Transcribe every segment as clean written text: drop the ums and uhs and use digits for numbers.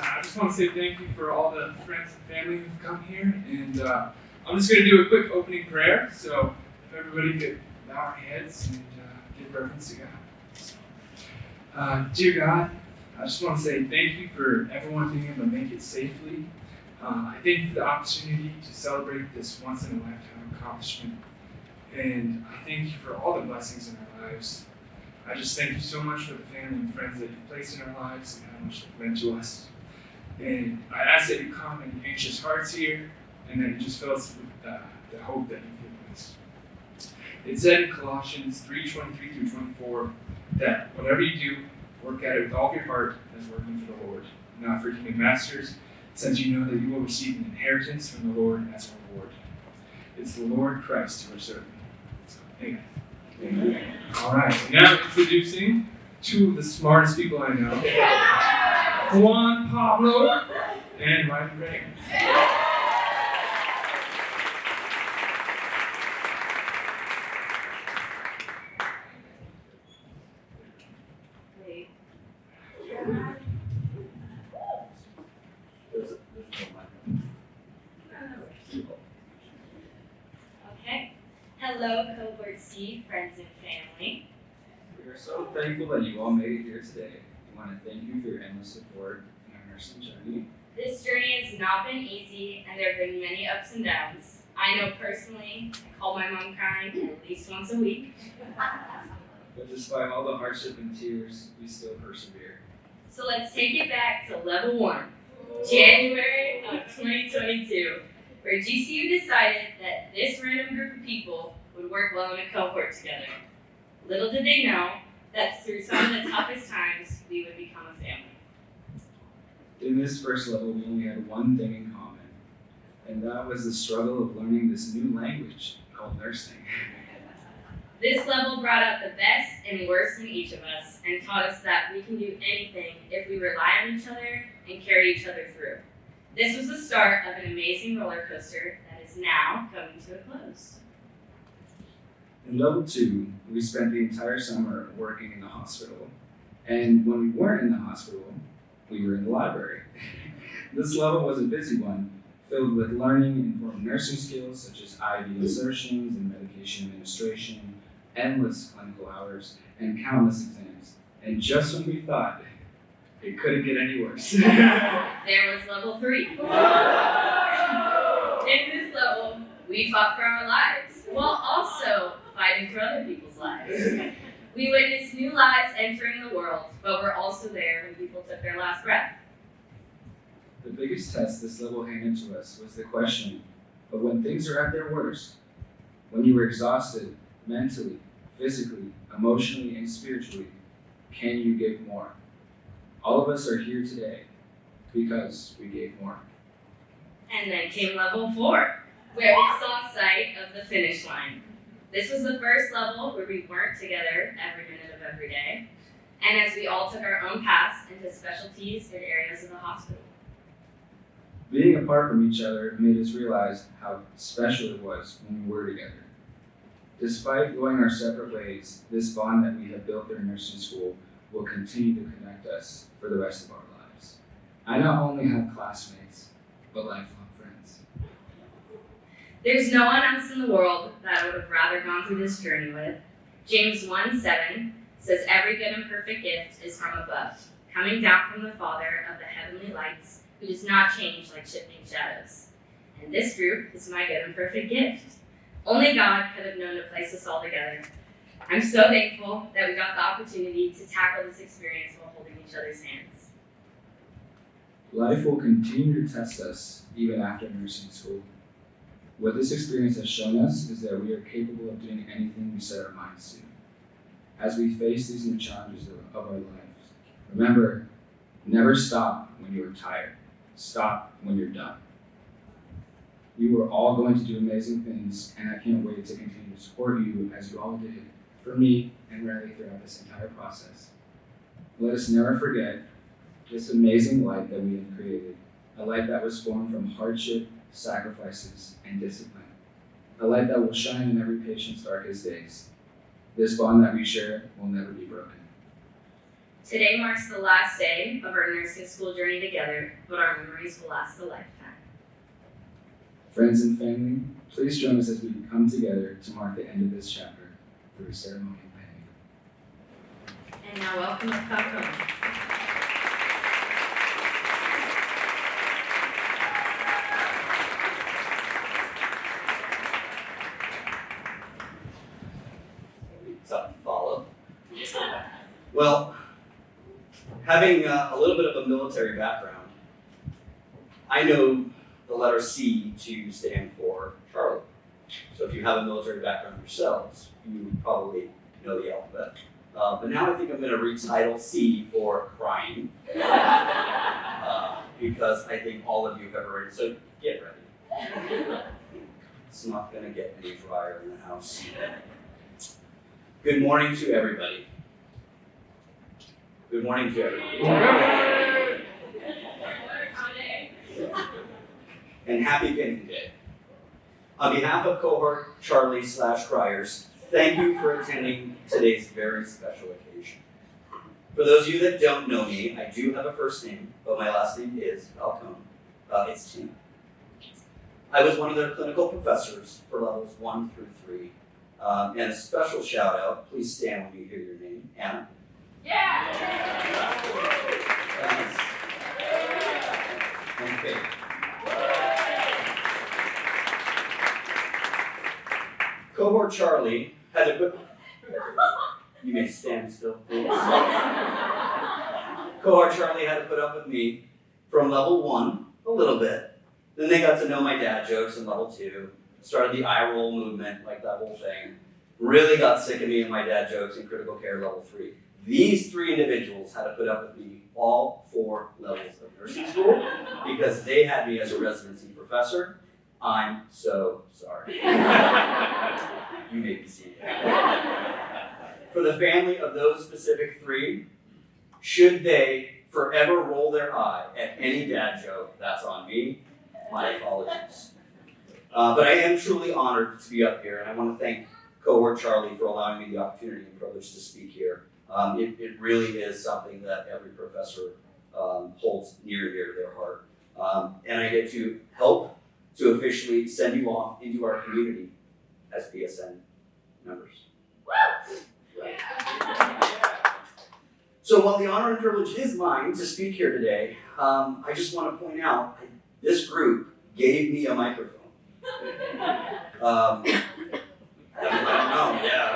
I just want to say thank you for all the friends and family who've come here, and I'm just going to do a quick opening prayer. So if everybody could bow our heads and give reverence to God. So, dear God, I just want to say thank you for everyone being able to make it safely. I thank you for the opportunity to celebrate this once-in-a-lifetime accomplishment, and I thank you for all the blessings in our lives. I just thank you so much for the family and friends that you've placed in our lives and how much they've meant to us. And I ask that you calm any anxious hearts here, and that you just fill us with the hope that you've given us. It said in Colossians 3:23-24 that whatever you do, work at it with all of your heart as working for the Lord, not for human masters, since you know that you will receive an inheritance from the Lord as a reward. It's the Lord Christ who are serving. So, amen. Amen. All right, now introducing two of the smartest people I know, Juan Pablo and Ryan Gray. Okay. Hello, Cohort C, friends and family. We are so thankful that you all made it here today. We want to thank you for your endless support in our nursing journey. This journey has not been easy, and there have been many ups and downs. I know personally, I call my mom crying at least once a week. But despite all the hardship and tears, we still persevere. So let's take it back to level 1, January of 2022, where GCU decided that this random group of people would work well in a cohort together. Little did they know that through some of the toughest times, we would become a family. In this first level, we only had one thing in common, and that was the struggle of learning this new language called nursing. This level brought out the best and worst in each of us and taught us that we can do anything if we rely on each other and carry each other through. This was the start of an amazing roller coaster that is now coming to a close. In level 2, we spent the entire summer working in the hospital, and when we weren't in the hospital, we were in the library. This level was a busy one, filled with learning important nursing skills such as IV insertions and medication administration, endless clinical hours, and countless exams. And just when we thought it couldn't get any worse. There was level 3. In this level, we fought for our lives, while also fighting for other people's lives. We witnessed new lives entering the world, but we're also there when people took their last breath. The biggest test this level handed to us was the question of when things are at their worst, when you were exhausted mentally, physically, emotionally, and spiritually, can you give more? All of us are here today because we gave more. And then came level 4, where we saw sight of the finish line. This was the first level where we weren't together every minute of every day, and as we all took our own paths into specialties and areas of the hospital. Being apart from each other made us realize how special it was when we were together. Despite going our separate ways, this bond that we have built during nursing school will continue to connect us for the rest of our lives. I not only have classmates, but lifelong friends. There's no one else in the world that I would have rather gone through this journey with. James 1:7 says, "Every good and perfect gift is from above, coming down from the Father of the heavenly lights, who does not change like shifting shadows." And this group is my good and perfect gift. Only God could have known to place us all together. I'm so thankful that we got the opportunity to tackle this experience while holding each other's hands. Life will continue to test us even after nursing school. What this experience has shown us is that we are capable of doing anything we set our minds to. As we face these new challenges of our lives, remember, never stop when you are tired. Stop when you're done. You are all going to do amazing things, and I can't wait to continue to support you as you all did for me and Riley throughout this entire process. Let us never forget this amazing light that we have created, a light that was formed from hardship, sacrifices, and discipline, a light that will shine in every patient's darkest days. This bond that we share will never be broken. Today marks the last day of our nursing school journey together, but our memories will last a lifetime. Friends and family, please join us as we come together to mark the end of this chapter through a ceremony of paying. And now welcome to Cohort. Tough to follow. Well, having a little bit of a military background, I know the letter C to stand for Charlie. So if you have a military background yourselves, you probably know the alphabet. But now I think I'm going to retitle C for crying, because I think all of you have already. So get ready. It's not going to get any drier in the house. Good morning to everybody. Good morning to everybody. And happy Painting Day. On behalf of Cohort Charlie / Criers, thank you for attending today's very special occasion. For those of you that don't know me, I do have a first name, but my last name is Falcone. It's Tim. I was one of their clinical professors for levels 1 through 3. And a special shout out, please stand when you hear your name, Anna. Yeah! Thanks. And Faith. Cohort Charlie had to put. You may stand still, please. Cohort Charlie had to put up with me from level 1 a little bit. Then they got to know my dad jokes in level 2. Started the eye roll movement, like that whole thing. Really got sick of me and my dad jokes in critical care level 3. These 3 individuals had to put up with me all 4 levels of nursing school because they had me as a residency professor. I'm so sorry. You may be seated. For the family of those specific 3, should they forever roll their eye at any dad joke, that's on me. My apologies. But I am truly honored to be up here, and I want to thank Cohort Charlie for allowing me the opportunity and privilege to speak here. It really is something that every professor holds near and dear to their heart. And I get to help to officially send you off into our community as PSN members. Right. So while the honor and privilege is mine to speak here today, I just want to point out this group gave me a microphone. I don't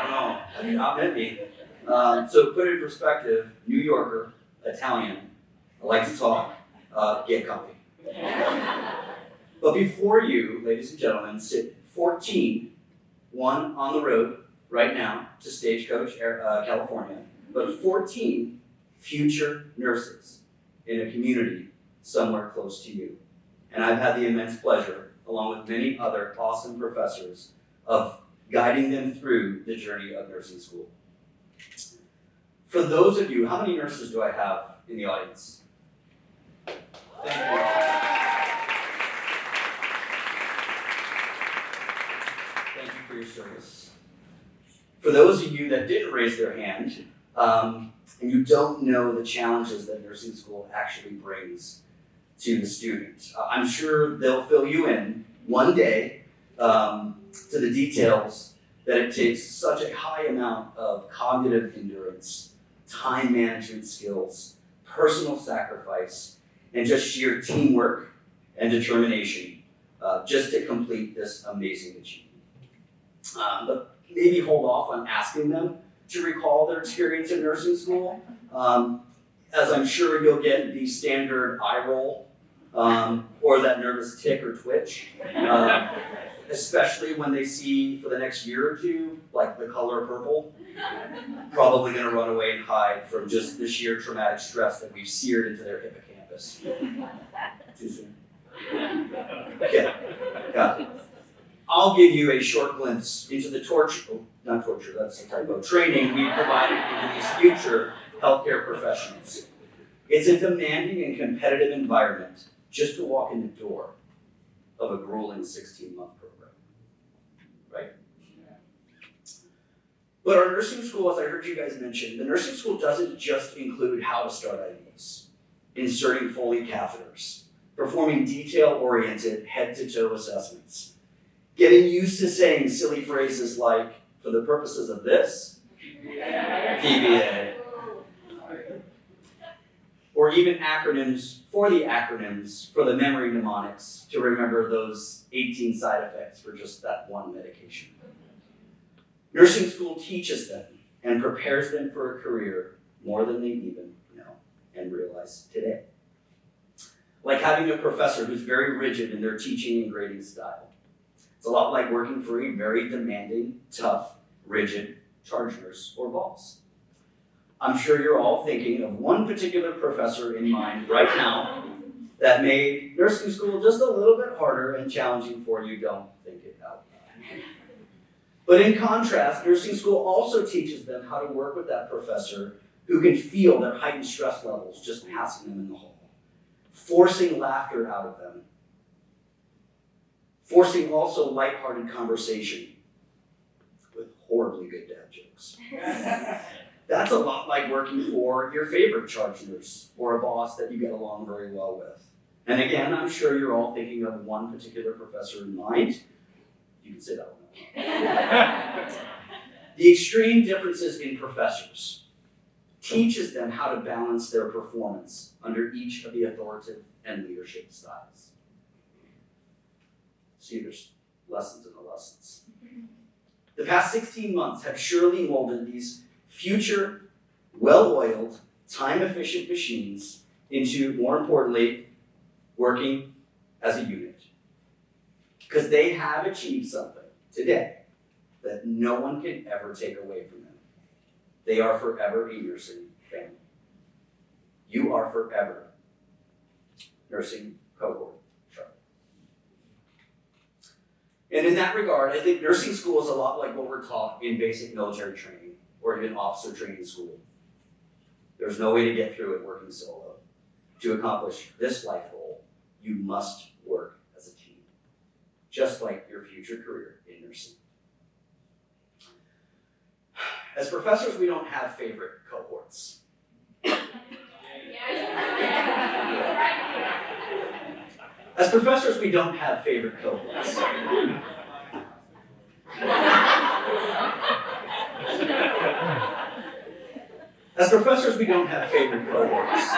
know. I mean, not met me. So put it in perspective, New Yorker, Italian, I like to talk, get comfy. But before you, ladies and gentlemen, sit 14, one on the road right now to Stagecoach, California, but 14 future nurses in a community somewhere close to you. And I've had the immense pleasure, along with many other awesome professors, of guiding them through the journey of nursing school. For those of you, how many nurses do I have in the audience? Thank you. Thank you for your service. For those of you that didn't raise their hand, and you don't know the challenges that nursing school actually brings to the students, I'm sure they'll fill you in one day to the details that it takes such a high amount of cognitive endurance, time management skills, personal sacrifice, and just sheer teamwork and determination just to complete this amazing achievement. But maybe hold off on asking them to recall their experience in nursing school, as I'm sure you'll get the standard eye roll or that nervous tick or twitch, especially when they see for the next year or two, like the color purple, probably gonna run away and hide from just the sheer traumatic stress that we've seared into their hippocampus. Too soon? Okay, got it. I'll give you a short glimpse into the that's a typo, training we provided into these future healthcare professionals. It's a demanding and competitive environment just to walk in the door of a grueling 16-month program, right? But our nursing school, as I heard you guys mention, the nursing school doesn't just include how to start IVs, inserting Foley catheters, performing detail-oriented head-to-toe assessments, getting used to saying silly phrases like, for the purposes of this, PBA, or even acronyms for the memory mnemonics to remember those 18 side effects for just that one medication. Nursing school teaches them and prepares them for a career more than they even know and realize today. Like having a professor who's very rigid in their teaching and grading style. It's a lot like working for a very demanding, tough, rigid charge nurse or boss. I'm sure you're all thinking of one particular professor in mind right now that made nursing school just a little bit harder and challenging for you. Don't think it out loud. But in contrast, nursing school also teaches them how to work with that professor who can feel their heightened stress levels just passing them in the hall, forcing laughter out of them, forcing also lighthearted conversation with horribly good dad jokes. That's a lot like working for your favorite charge nurse or a boss that you get along very well with. And again, I'm sure you're all thinking of one particular professor in mind. You can say that one. The extreme differences in professors teaches them how to balance their performance under each of the authoritative and leadership styles. See, there's lessons in the lessons. The past 16 months have surely molded these future, well-oiled, time-efficient machines into, more importantly, working as a unit. Because they have achieved something today that no one can ever take away from them. They are forever a nursing family. You are forever nursing cohort. And in that regard, I think nursing school is a lot like what we're taught in basic military training or even officer training school. There's no way to get through it working solo. To accomplish this life goal, you must work as a team, just like your future career in nursing. As professors, we don't have favorite cohorts. As professors, we don't have favorite cohorts. As professors, we don't have favorite cohorts.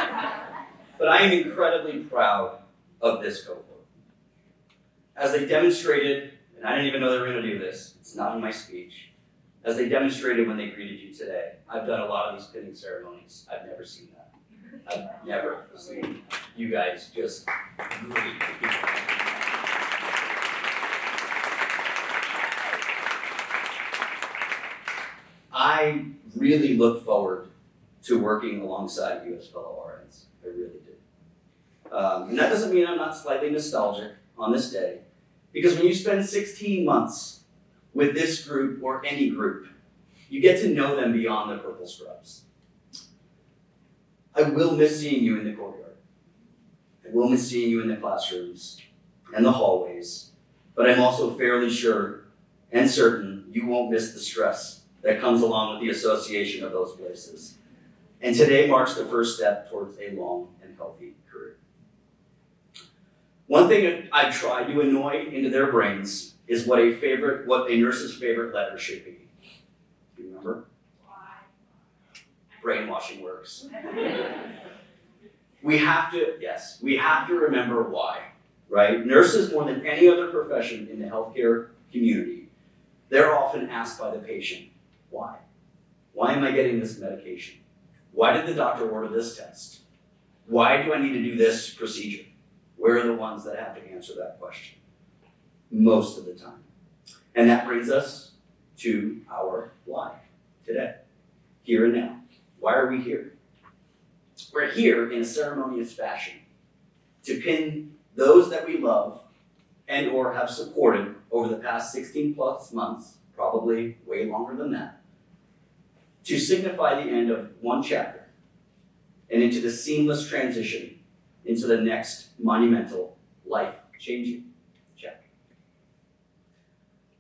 But I am incredibly proud of this cohort. As they demonstrated, and I didn't even know they were going to do this, it's not in my speech, as they demonstrated when they greeted you today. I've done a lot of these pinning ceremonies. I've never seen that. I've never seen you guys just greet people. I really look forward to working alongside you as fellow RNs. I really do. And that doesn't mean I'm not slightly nostalgic on this day, because when you spend 16 months with this group or any group, you get to know them beyond the purple scrubs. I will miss seeing you in the courtyard. I will miss seeing you in the classrooms and the hallways, but I'm also fairly sure and certain you won't miss the stress that comes along with the association of those places. And today marks the first step towards a long and healthy career. One thing I try to annoy into their brains is what a nurse's favorite letter should be. Do you remember? Brainwashing works. We have to remember why, right? Nurses, more than any other profession in the healthcare community, they're often asked by the patient, why? Why am I getting this medication? Why did the doctor order this test? Why do I need to do this procedure? We're the ones that have to answer that question most of the time. And that brings us to our why today, here and now. Why are we here? We're here in a ceremonious fashion to pin those that we love and or have supported over the past 16 plus months, probably way longer than that, to signify the end of one chapter and into the seamless transition into the next monumental, life-changing chapter.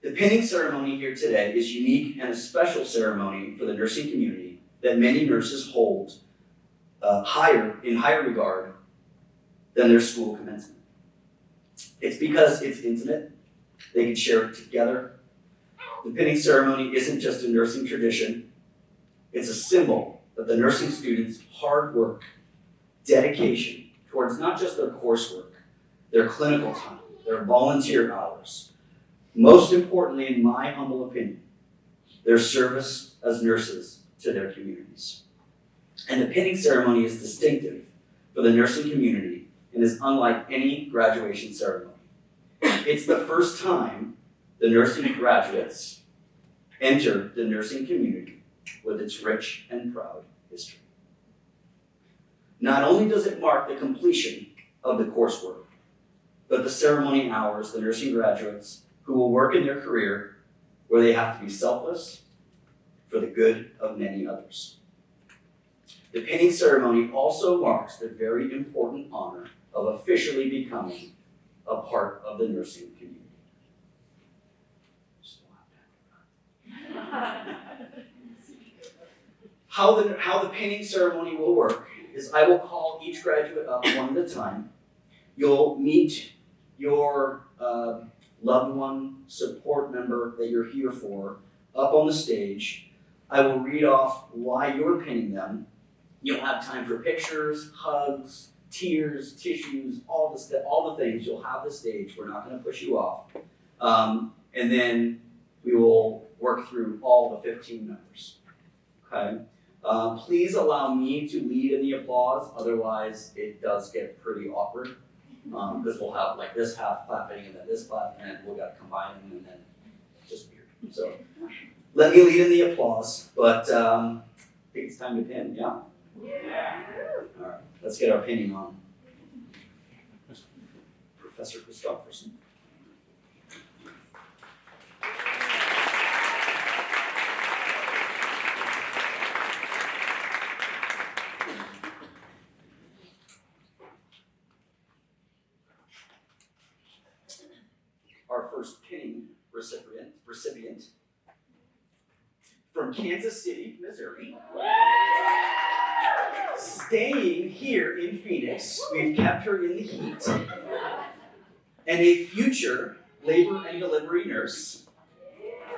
The pinning ceremony here today is unique and a special ceremony for the nursing community that many nurses hold in higher regard than their school commencement. It's because it's intimate, they can share it together. The pinning ceremony isn't just a nursing tradition, it's a symbol of the nursing students' hard work, dedication towards not just their coursework, their clinical time, their volunteer hours. Most importantly, in my humble opinion, their service as nurses to their communities. And the pinning ceremony is distinctive for the nursing community and is unlike any graduation ceremony. It's the first time the nursing graduates enter the nursing community with its rich and proud history. Not only does it mark the completion of the coursework, but the ceremony hours the nursing graduates who will work in their career where they have to be selfless for the good of many others. The pinning ceremony also marks the very important honor of officially becoming a part of the nursing community. How the pinning ceremony will work is I will call each graduate up one at a time. You'll meet your loved one, support member that you're here for up on the stage. I will read off why you're pinning them. You'll have time for pictures, hugs, tears, tissues, all the things. You'll have the stage. We're not going to push you off. And then we will work through all the 15 members. Okay? Please allow me to lead in the applause. Otherwise, it does get pretty awkward. Because we'll have like this half clapping and then this clap, and then we'll got to combine them, and then it's just weird. So let me lead in the applause. But I think it's time to pin. Yeah. Yeah. All right. Let's get our pinning on. Professor Christopherson. Our first pinning recipient from Kansas City, Missouri. Staying here in Phoenix, we've kept her in the heat, and a future labor and delivery nurse.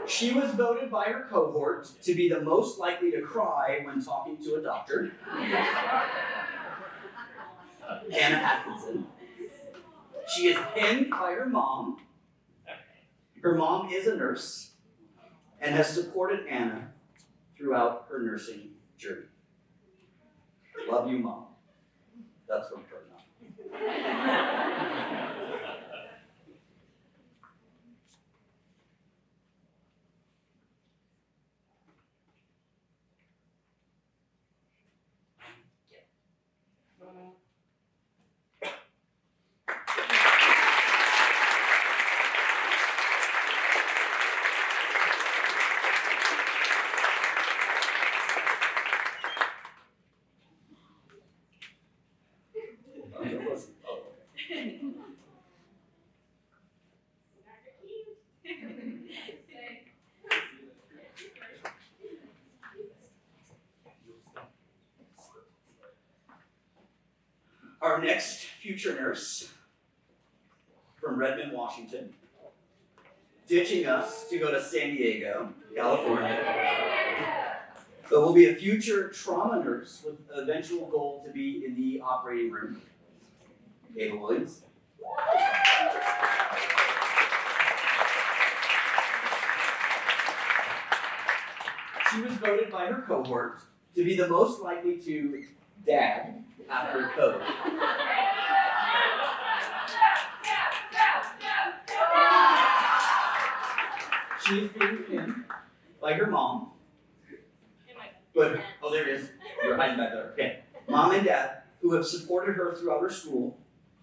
She was voted by her cohort to be the most likely to cry when talking to a doctor. Anna Atkinson. She is pinned by her mom. Her mom is a nurse and has supported Anna throughout her nursing journey. Love you, Mom. That's from her now. Our next future nurse from Redmond, Washington, ditching us to go to San Diego, California, but will be a future trauma nurse with an eventual goal to be in the operating room. Ava Williams. She was voted by her cohort to be the most likely to dad after COVID. She is being pinned by her mom. But, oh, there it is. You're hiding back there. Okay. Mom and dad, who have supported her throughout her school,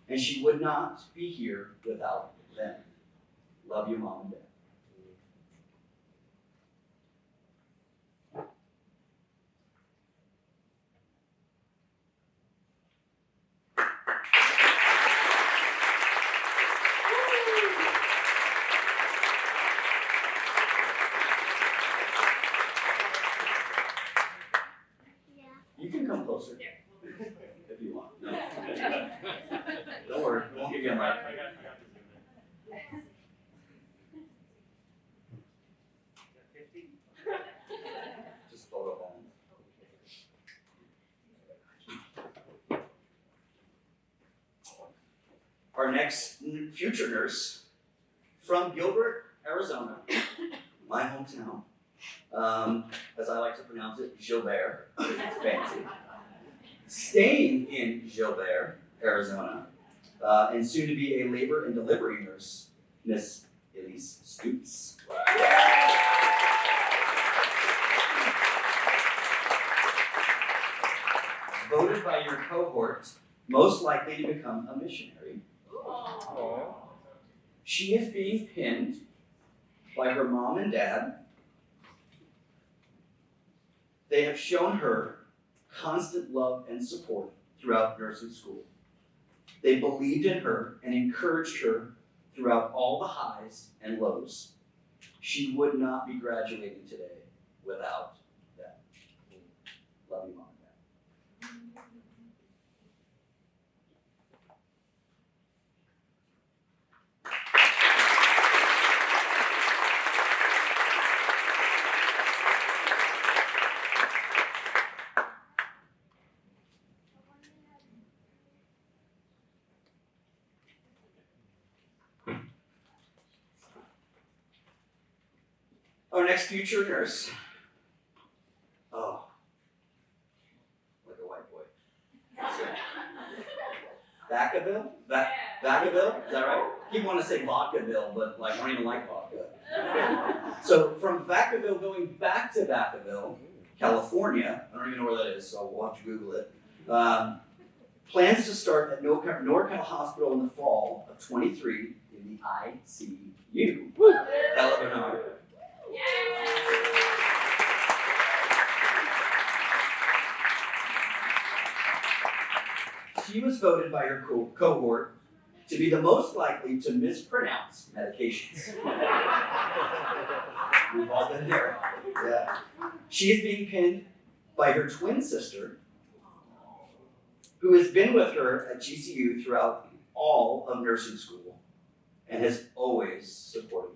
and she would not be here without them. Love you, Mom and Dad. You can come closer if you want. No. Don't worry, we won't give you a mic. Just photo bomb. Our next future nurse from Gilbert, Arizona, my hometown. As I like to pronounce it, Gilbert, it's fancy. Staying in Gilbert, Arizona, and soon to be a labor and delivery nurse, Miss Elise Stoops. Voted by your cohort, most likely to become a missionary. She is being pinned by her mom and dad. They have shown her constant love and support throughout nursing school. They believed in her and encouraged her throughout all the highs and lows. She would not be graduating today without them. Love you, Mom and Dad. Our next future nurse. Oh, like a white boy. Vacaville? Vacaville? Is that right? People want to say Vodkaville, but like I don't even like vodka. So from Vacaville going back to Vacaville, California, I don't even know where that is, so we'll have to Google it. Plans to start at NorCal Hospital in the fall of 23 in the ICU. Ella Bernard. She was voted by her cohort to be the most likely to mispronounce medications. We've all been there. Yeah. She is being pinned by her twin sister, who has been with her at GCU throughout all of nursing school and has always supported her.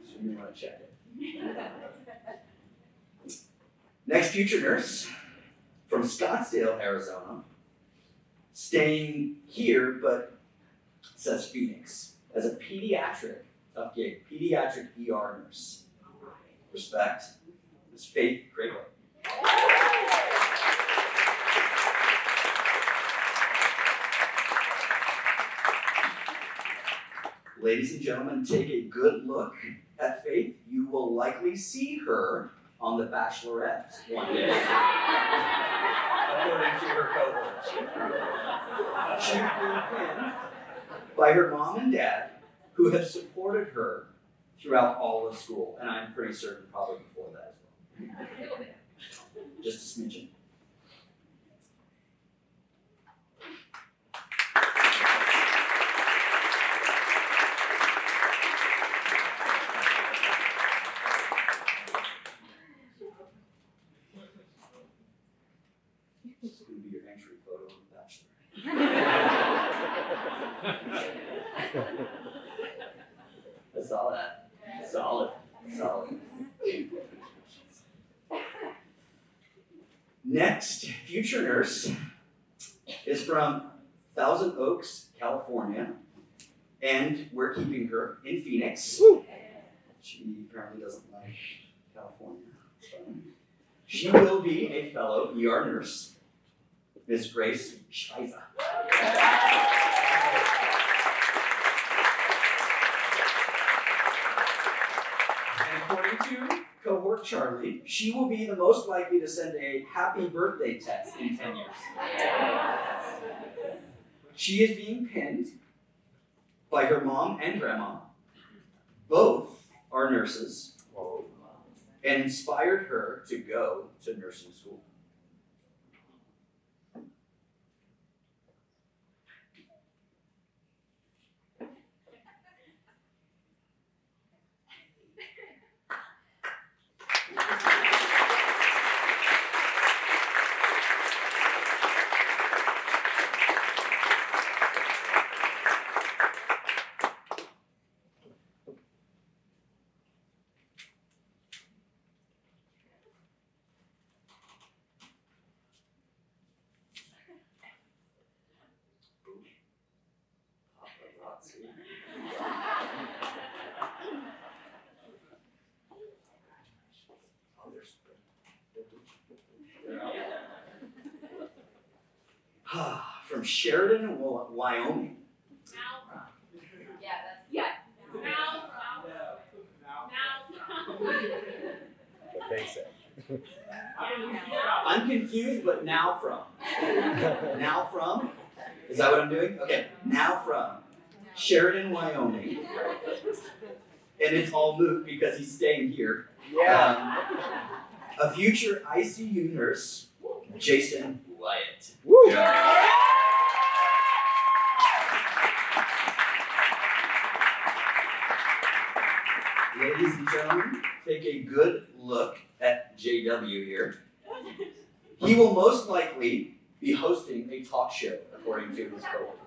So you want to check it. Next future nurse from Scottsdale, Arizona, staying here but says Phoenix as a pediatric ER nurse. Respect, Ms. Faith Craig. Ladies and gentlemen, take a good look at Faith. You will likely see her on The Bachelorette one day, according to her cohort. She's been pinned by her mom and dad, who have supported her throughout all of school, and I'm pretty certain probably before that as well. Just a smidgen. This is going to be your entry photo of The Bachelor. I saw that. Solid. Next future nurse is from Thousand Oaks, California, and we're keeping her in Phoenix. She apparently doesn't like California. So. She will be a fellow ER nurse, Miss Grace Schweizer. And according to Cohort Charlie, she will be the most likely to send a happy birthday text in 10 years. She is being pinned by her mom and grandma. Both are nurses and inspired her to go to nursing school. From Sheridan, Wyoming. I'm confused, but now from. Now from? Is that what I'm doing? Okay, now from Sheridan, Wyoming. And it's all moot because he's staying here. A future ICU nurse, Jason Wyatt. Yeah. Ladies and gentlemen, take a good look at JW here. He will most likely be hosting a talk show, according to his cohort.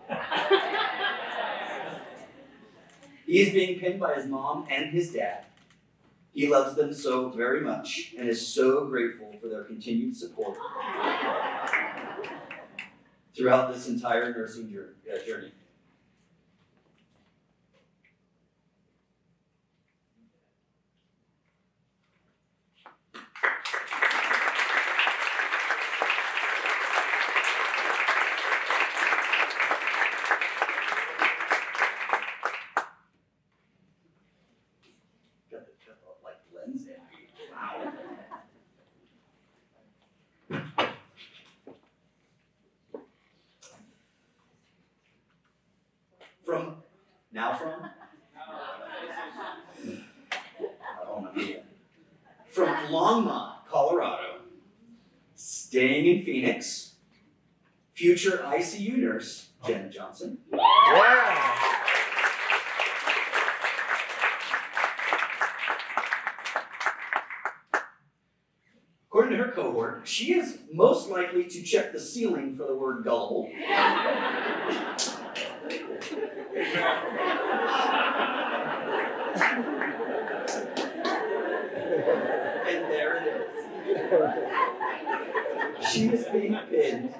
He is being pinned by his mom and his dad. He loves them so very much and is so grateful for their continued support throughout this entire nursing journey. From Longmont, Colorado, staying in Phoenix, future ICU nurse, Jen Johnson. Wow. According to her cohort, she is most likely to check the ceiling for the word gullible. And there it is. She is being pinned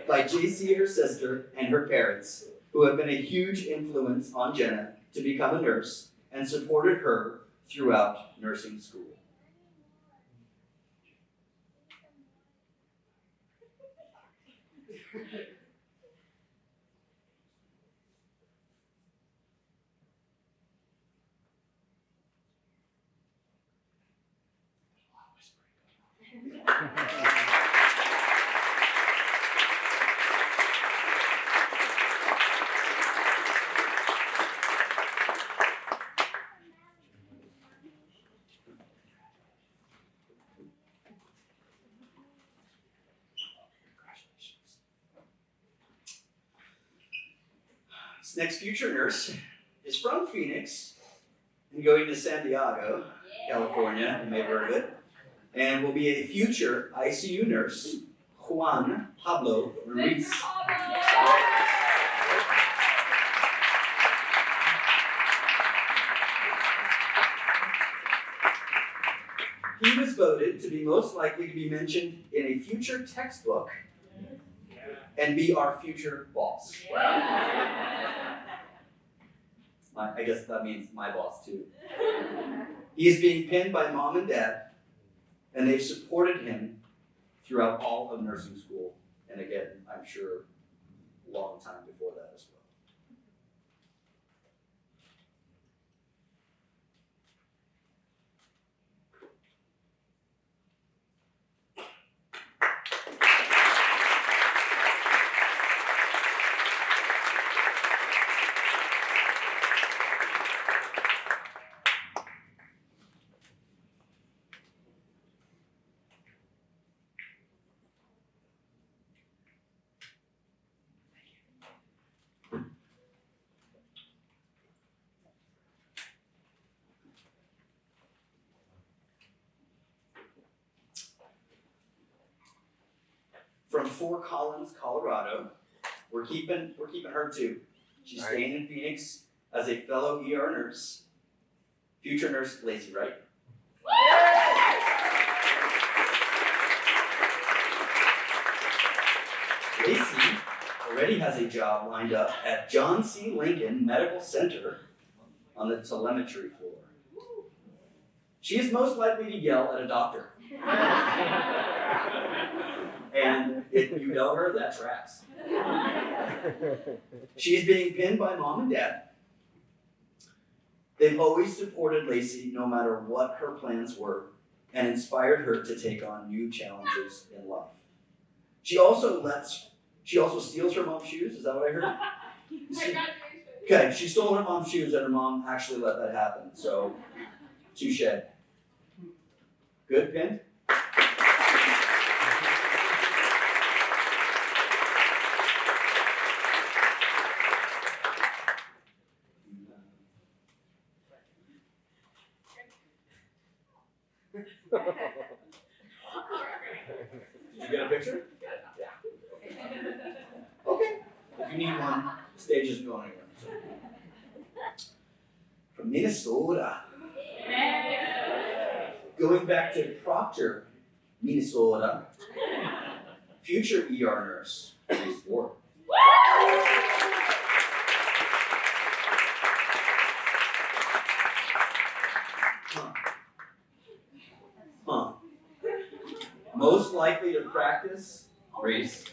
by JC, her sister, and her parents, who have been a huge influence on Jenna to become a nurse and supported her throughout nursing school. This next future nurse is from Phoenix and going to San Diego, California, you may have heard of it, and will be a future ICU nurse, Juan Pablo Ruiz. He was voted to be most likely to be mentioned in a future textbook and be our future boss. I guess that means my boss too. He is being pinned by mom and dad, and they've supported him throughout all of nursing school, and again, I'm sure, a long time before that as well. Fort Collins, Colorado. We're keeping her too. She's staying in Phoenix as a fellow ER nurse. Future nurse Lacey, right? Lacey already has a job lined up at John C. Lincoln Medical Center on the telemetry floor. She is most likely to yell at a doctor. And if you know her, that tracks. She's being pinned by mom and dad. They've always supported Lacey no matter what her plans were and inspired her to take on new challenges in life. She also steals her mom's shoes, is that what I heard? Okay, she stole her mom's shoes and her mom actually let that happen, so touche. Good, pinned? Did you get a picture? Yeah. Okay. If you need one, the stage isn't going anywhere. So. From Minnesota. Going back to Proctor, Minnesota. Future ER nurse, Reese Ward. Most likely to practice, Reese.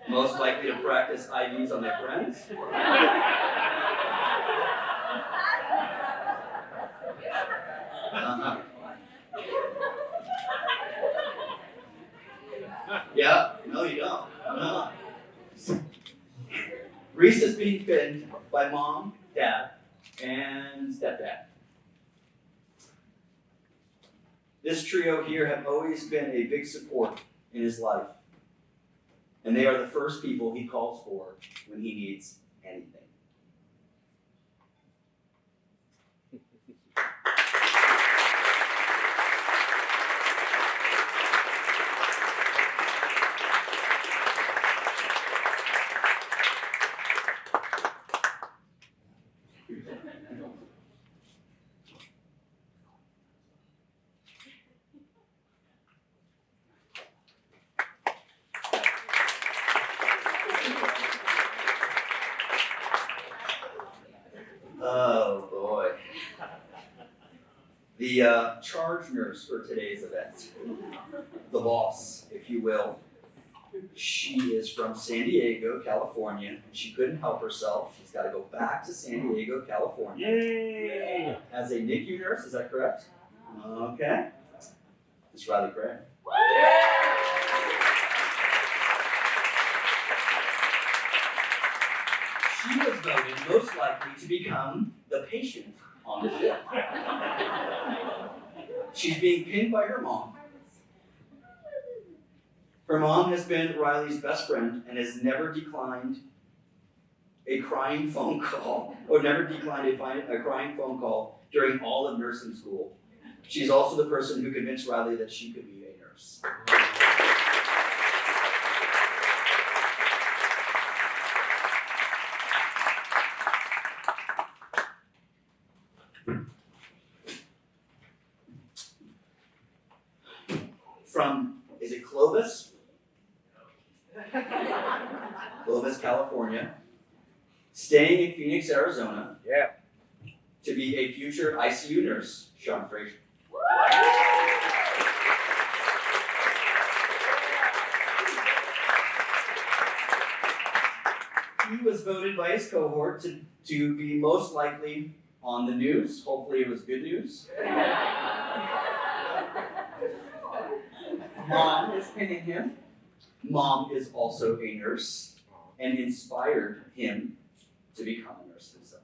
Most likely to practice IVs on their friends. Yeah, no you don't. No. Reese is being pinned by mom, dad, and stepdad. This trio here have always been a big support in his life. And they are the first people he calls for when he needs anything. Oh boy. The charge nurse for today's event, the boss, if you will. She is from San Diego, California, and she couldn't help herself. She's got to go back to San Diego, California. Yay! As a NICU nurse, is that correct? Okay. Miss Riley Craig. She was voted most likely to become the patient on the ship. She's being pinned by her mom. Her mom has been Riley's best friend and has never declined a crying phone call, or never declined a crying phone call during all of nursing school. She's also the person who convinced Riley that she could be a nurse. From, is it Clovis? Clovis, California. Staying in Phoenix, Arizona. Yeah. To be a future ICU nurse, Sean Frazier. He was voted by his cohort to be most likely on the news. Hopefully it was good news. Mom is pinning him. Mom is also a nurse and inspired him to become a nurse himself.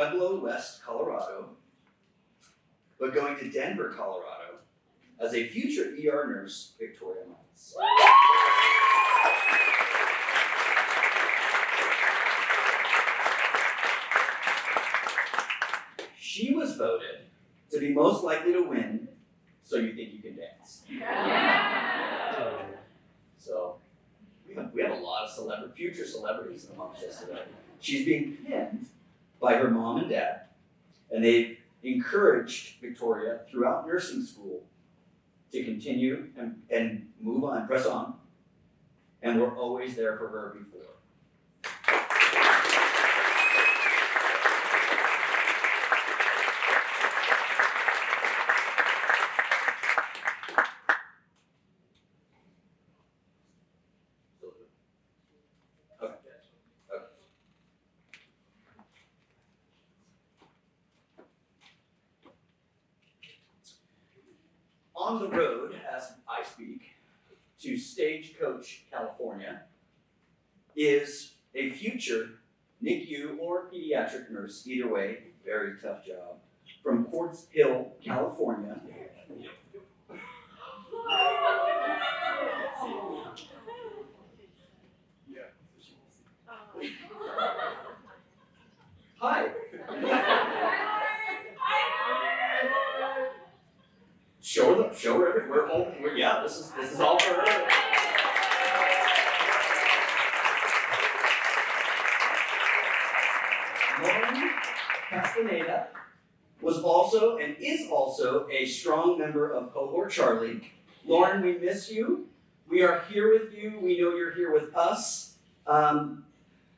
Pueblo West, Colorado, but going to Denver, Colorado, as a future ER nurse, Victoria Miles. She was voted to be most likely to win, So You Think You Can Dance. So we have a lot of future celebrities amongst us today. She's being pinned by her mom and dad, and they've encouraged Victoria throughout nursing school to continue and move on, press on, and we're always there for her before. On the road, as I speak, to Stagecoach, California, is a future NICU or pediatric nurse, either way, very tough job, from Quartz Hill, California. Hi. Show her. Yeah, this is all for her. Lauren Castaneda was also and is also a strong member of Cohort Charlie. Lauren, we miss you. We are here with you. We know you're here with us.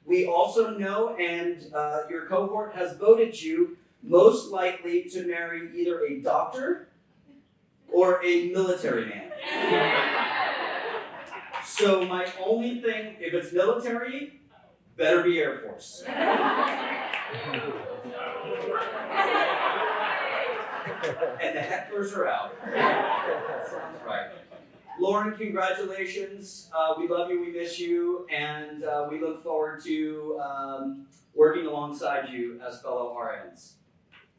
We also know, and your cohort has voted you most likely to marry either a doctor or a military man. So my only thing, if it's military, better be Air Force. And the hecklers are out. Sounds right. Lauren, congratulations. We love you, we miss you, and we look forward to working alongside you as fellow RNs.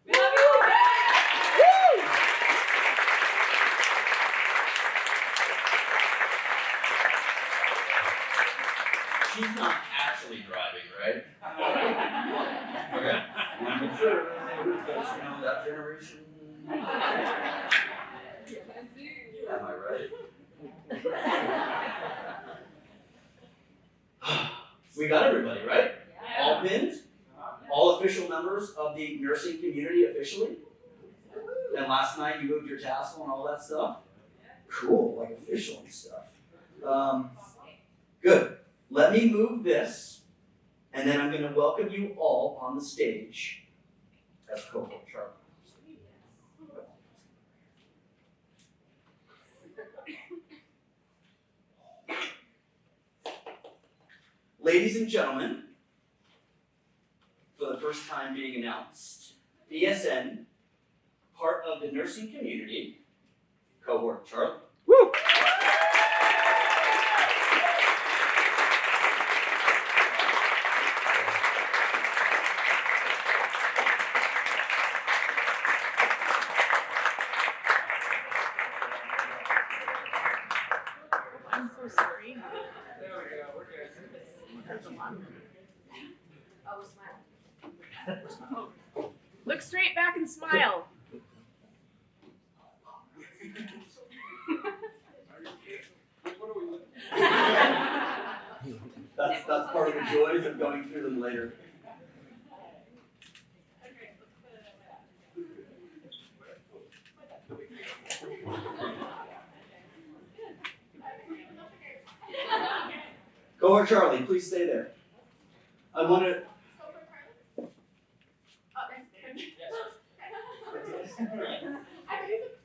We love you! Woo! She's not actually driving, right? Okay. I'm sure because, that generation. Am I right? We got everybody, right? Yeah. All pinned? All official members of the nursing community officially? And last night you moved your tassel and all that stuff? Cool, like official and stuff. Good. Let me move this, and then I'm going to welcome you all on the stage as Cohort Charlie. Ladies and gentlemen, for the first time being announced, BSN, part of the nursing community, Cohort Charlie. Woo! I'm so sorry. There we go, we're good. Oh, smile. Look straight back and smile. What are we looking That's part of the joys of going through them later. Cohort Charlie, please stay there. I want to.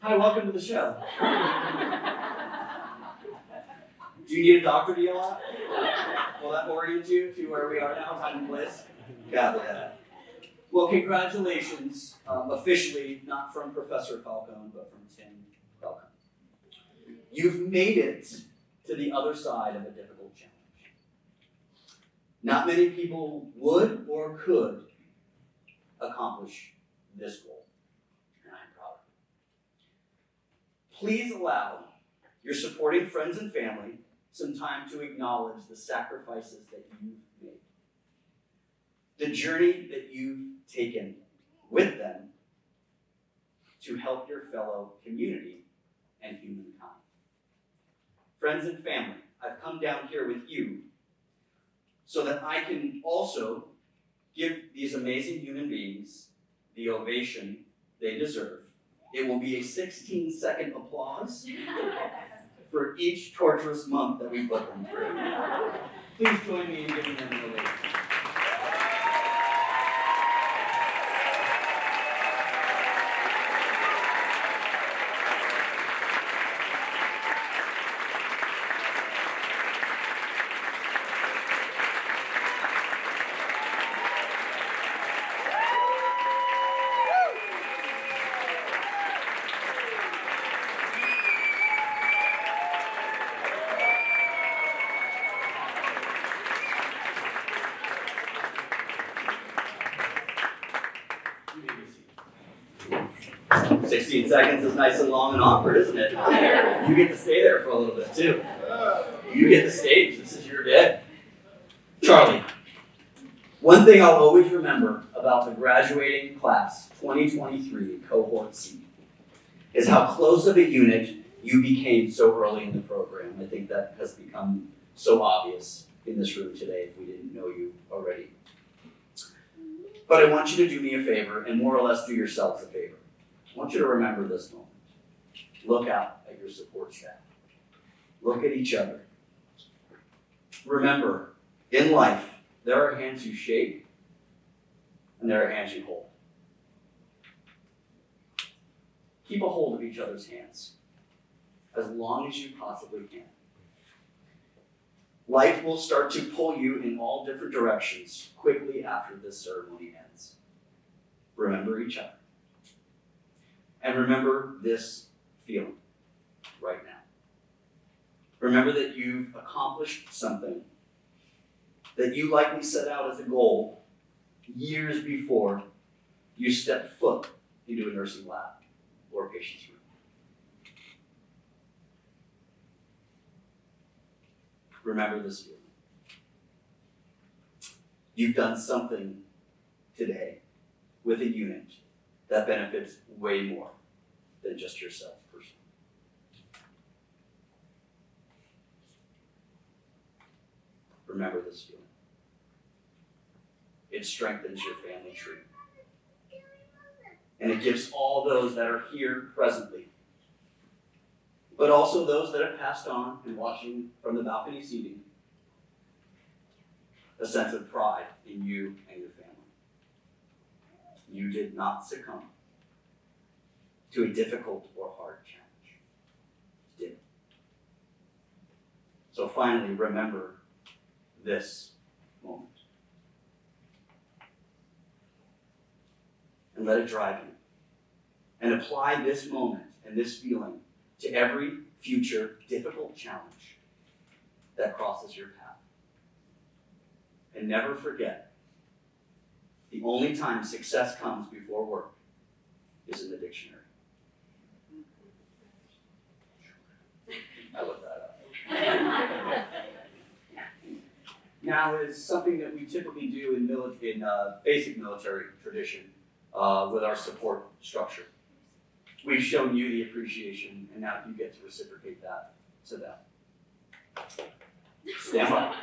Hi, welcome to the show. Do you need a doctor to yell at? Will that orient you to where we are now, time and place? Got that. Well, congratulations, officially, not from Professor Falcone, but from Tim Falcone. You've made it to the other side of a difficult challenge. Not many people would or could accomplish this goal, and I'm proud of you. Please allow your supporting friends and family some time to acknowledge the sacrifices that you've made, the journey that you've taken with them to help your fellow community and humankind. Friends and family, I've come down here with you so that I can also give these amazing human beings the ovation they deserve. It will be a 16-second applause for each torturous month that we put them through. Please join me in giving them an ovation. You may be seated. 16 seconds is nice and long and awkward, isn't it? You get to stay there for a little bit too. You get the stage. This is your day. Charlie, one thing I'll always remember about the graduating class 2023 Cohort C is how close of a unit you became so early in the program. I think that has become so obvious in this room today if we didn't know you already. But I want you to do me a favor and more or less do yourselves a favor. I want you to remember this moment. Look out at your support staff. Look at each other. Remember, in life, there are hands you shake and there are hands you hold. Keep a hold of each other's hands as long as you possibly can. Life will start to pull you in all different directions quickly after this ceremony ends. Remember each other. And remember this feeling right now. Remember that you've accomplished something that you likely set out as a goal years before you stepped foot into a nursing lab or a patient's room. Remember this feeling. You've done something today with a unit that benefits way more than just yourself personally. Remember this feeling. It strengthens your family tree. And it gives all those that are here presently, but also those that have passed on and watching from the balcony seating, a sense of pride in you and your family. You did not succumb to a difficult or hard challenge. You did. So finally, remember this moment. And let it drive you. And apply this moment and this feeling to every future difficult challenge that crosses your path. And never forget, the only time success comes before work is in the dictionary. I looked that up. Now is something that we typically do in basic military tradition with our support structure. We've shown you the appreciation, and now you get to reciprocate that to them. Stand up.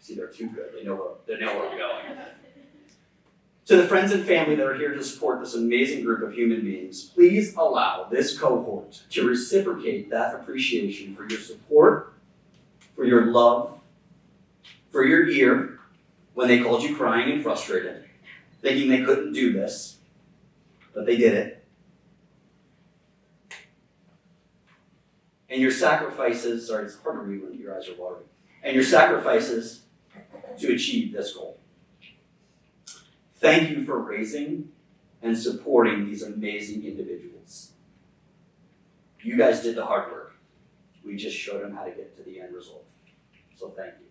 See, they're too good. They know where I'm going. To the friends and family that are here to support this amazing group of human beings, please allow this cohort to reciprocate that appreciation for your support, for your love, for your ear when they called you crying and frustrated, thinking they couldn't do this, but they did it. And your sacrifices, sorry, it's hard to read when your eyes are watering, and your sacrifices to achieve this goal. Thank you for raising and supporting these amazing individuals. You guys did the hard work. We just showed them how to get to the end result. So thank you.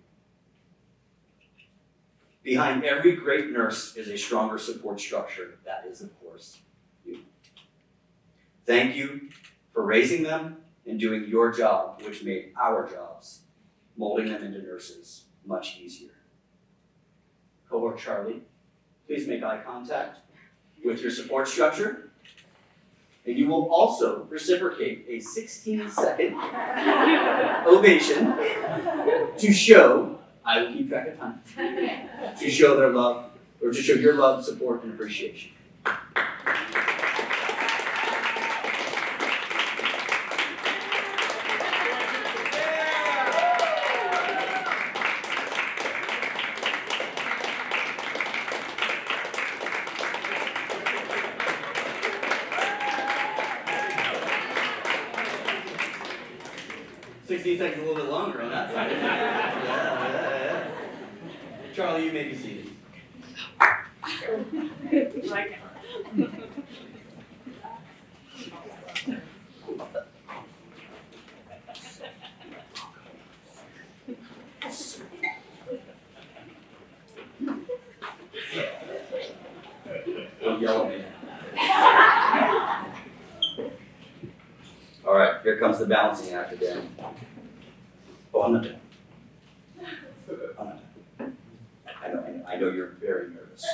Behind every great nurse is a stronger support structure. That is, of course, you. Thank you for raising them and doing your job, which made our jobs, molding them into nurses, much easier. Cohort Charlie, please make eye contact with your support structure. And you will also reciprocate a 16-second ovation to show, I will keep track of time, to show their love, or to show your love, support, and appreciation. Seconds a little bit longer on that side. Yeah. Charlie, you may be seated. Don't yell at me. All right, here comes the balancing act again. Oh, I'm not done. I'm not done. I know you're very nervous.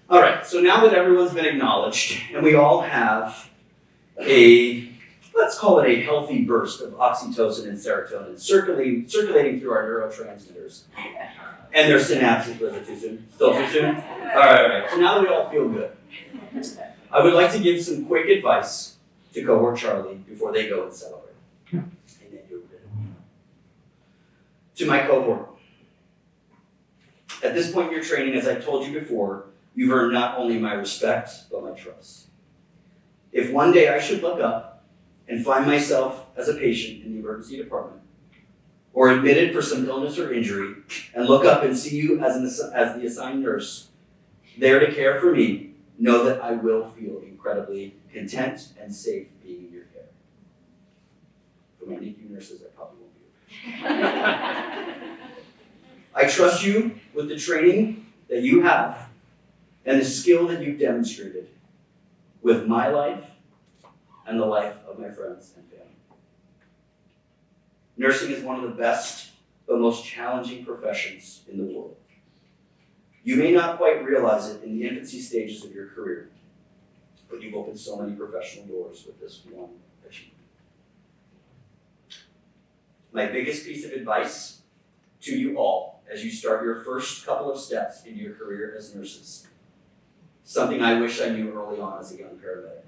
All right, so now that everyone's been acknowledged, and we all have let's call it a healthy burst of oxytocin and serotonin circulating through our neurotransmitters and their synapses. Was it too soon? Still too soon? All right. So now that we all feel good, I would like to give some quick advice to Cohort Charlie before they go and celebrate. And then you're rid of me. To my cohort, at this point in your training, as I told you before, you've earned not only my respect, but my trust. If one day I should look up and find myself as a patient in the emergency department, or admitted for some illness or injury, and look up and see you as the assigned nurse, there to care for me, know that I will feel incredibly content and safe being in your care. For my NICU nurses, I probably won't be. I trust you with the training that you have and the skill that you've demonstrated with my life and the life of my friends and family. Nursing is one of the best but most challenging professions in the world. You may not quite realize it in the infancy stages of your career, but you've opened so many professional doors with this one achievement. My biggest piece of advice to you all as you start your first couple of steps in your career as nurses, something I wish I knew early on as a young paramedic.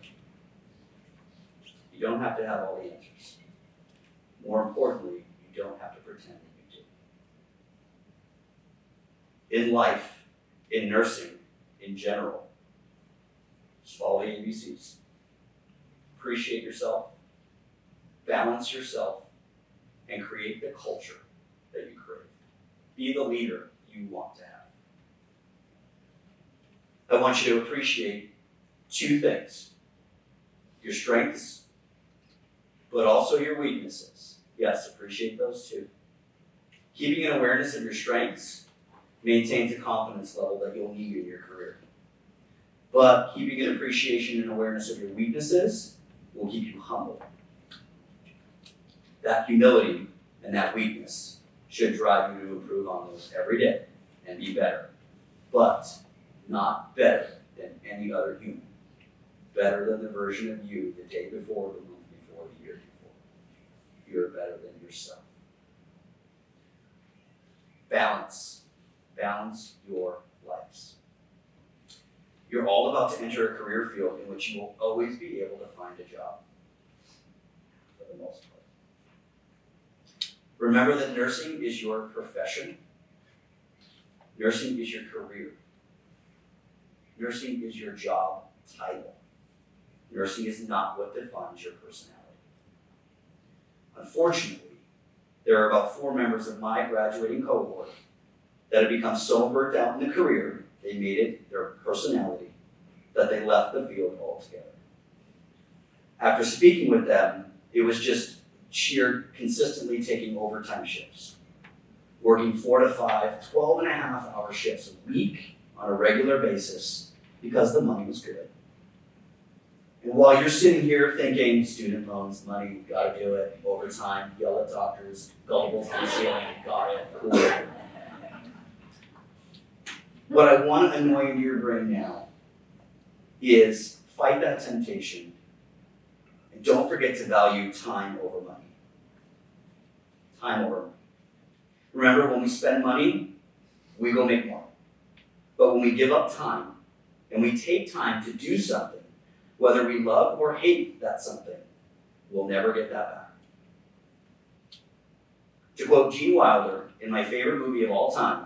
You don't have to have all the answers. More importantly, you don't have to pretend that you do. In life, in nursing, in general, just follow the ABCs. Appreciate yourself, balance yourself, and create the culture that you crave. Be the leader you want to have. I want you to appreciate two things: your strengths, but also your weaknesses. Yes, appreciate those too. Keeping an awareness of your strengths maintains a confidence level that you'll need in your career. But keeping an appreciation and awareness of your weaknesses will keep you humble. That humility and that weakness should drive you to improve on those every day and be better. But not better than any other human. Better than the version of you the day before, the month before, the year before. You're better than yourself. Balance. Balance your lives. You're all about to enter a career field in which you will always be able to find a job, for the most part. Remember that nursing is your profession. Nursing is your career. Nursing is your job title. Nursing is not what defines your personality. Unfortunately, there are about 4 members of my graduating cohort that have become so burnt out in the career, they made it their personality, that they left the field altogether. After speaking with them, it was just sheer consistently taking overtime shifts, working 4 to 5, 12.5-hour shifts a week on a regular basis because the money was good. And while you're sitting here thinking, student loans, money, gotta do it, overtime, yell at doctors, gullibles on the ceiling, got it, cool. What I want to annoy into your brain now is fight that temptation and don't forget to value time over money. Time over money. Remember, when we spend money, we go make more. But when we give up time and we take time to do something, whether we love or hate that something, we'll never get that back. To quote Gene Wilder in my favorite movie of all time,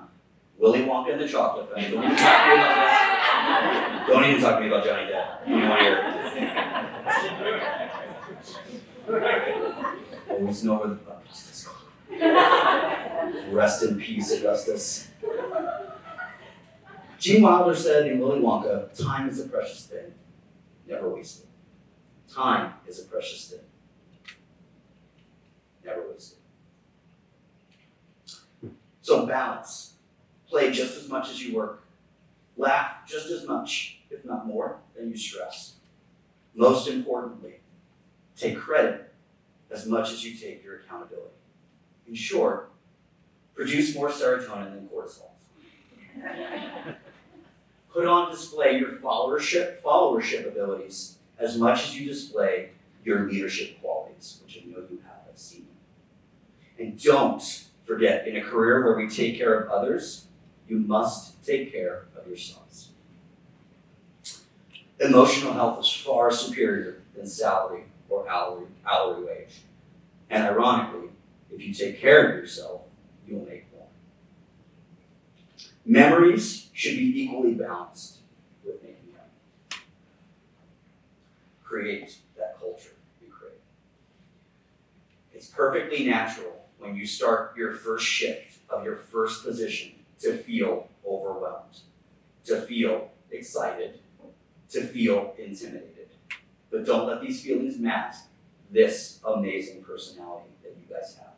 Willy Wonka and the Chocolate Factory. Don't even talk to me about that. Don't even talk to me about Johnny Depp. You want to hear it. Always know where the buckets is going. Rest in peace, Augustus. Gene Wilder said in Willy Wonka, time is a precious thing, never wasted. Time is a precious thing, never wasted. So balance. Play just as much as you work. Laugh just as much, if not more, than you stress. Most importantly, take credit as much as you take your accountability. In short, produce more serotonin than cortisol. Put on display your followership abilities as much as you display your leadership qualities, which I know you have, I've seen. And don't forget, in a career where we take care of others, you must take care of yourselves. Emotional health is far superior than salary or hourly wage. And ironically, if you take care of yourself, you'll make more. Memories should be equally balanced with making money. Create that culture you crave. It's perfectly natural when you start your first shift of your first position to feel overwhelmed, to feel excited, to feel intimidated. But don't let these feelings mask this amazing personality that you guys have.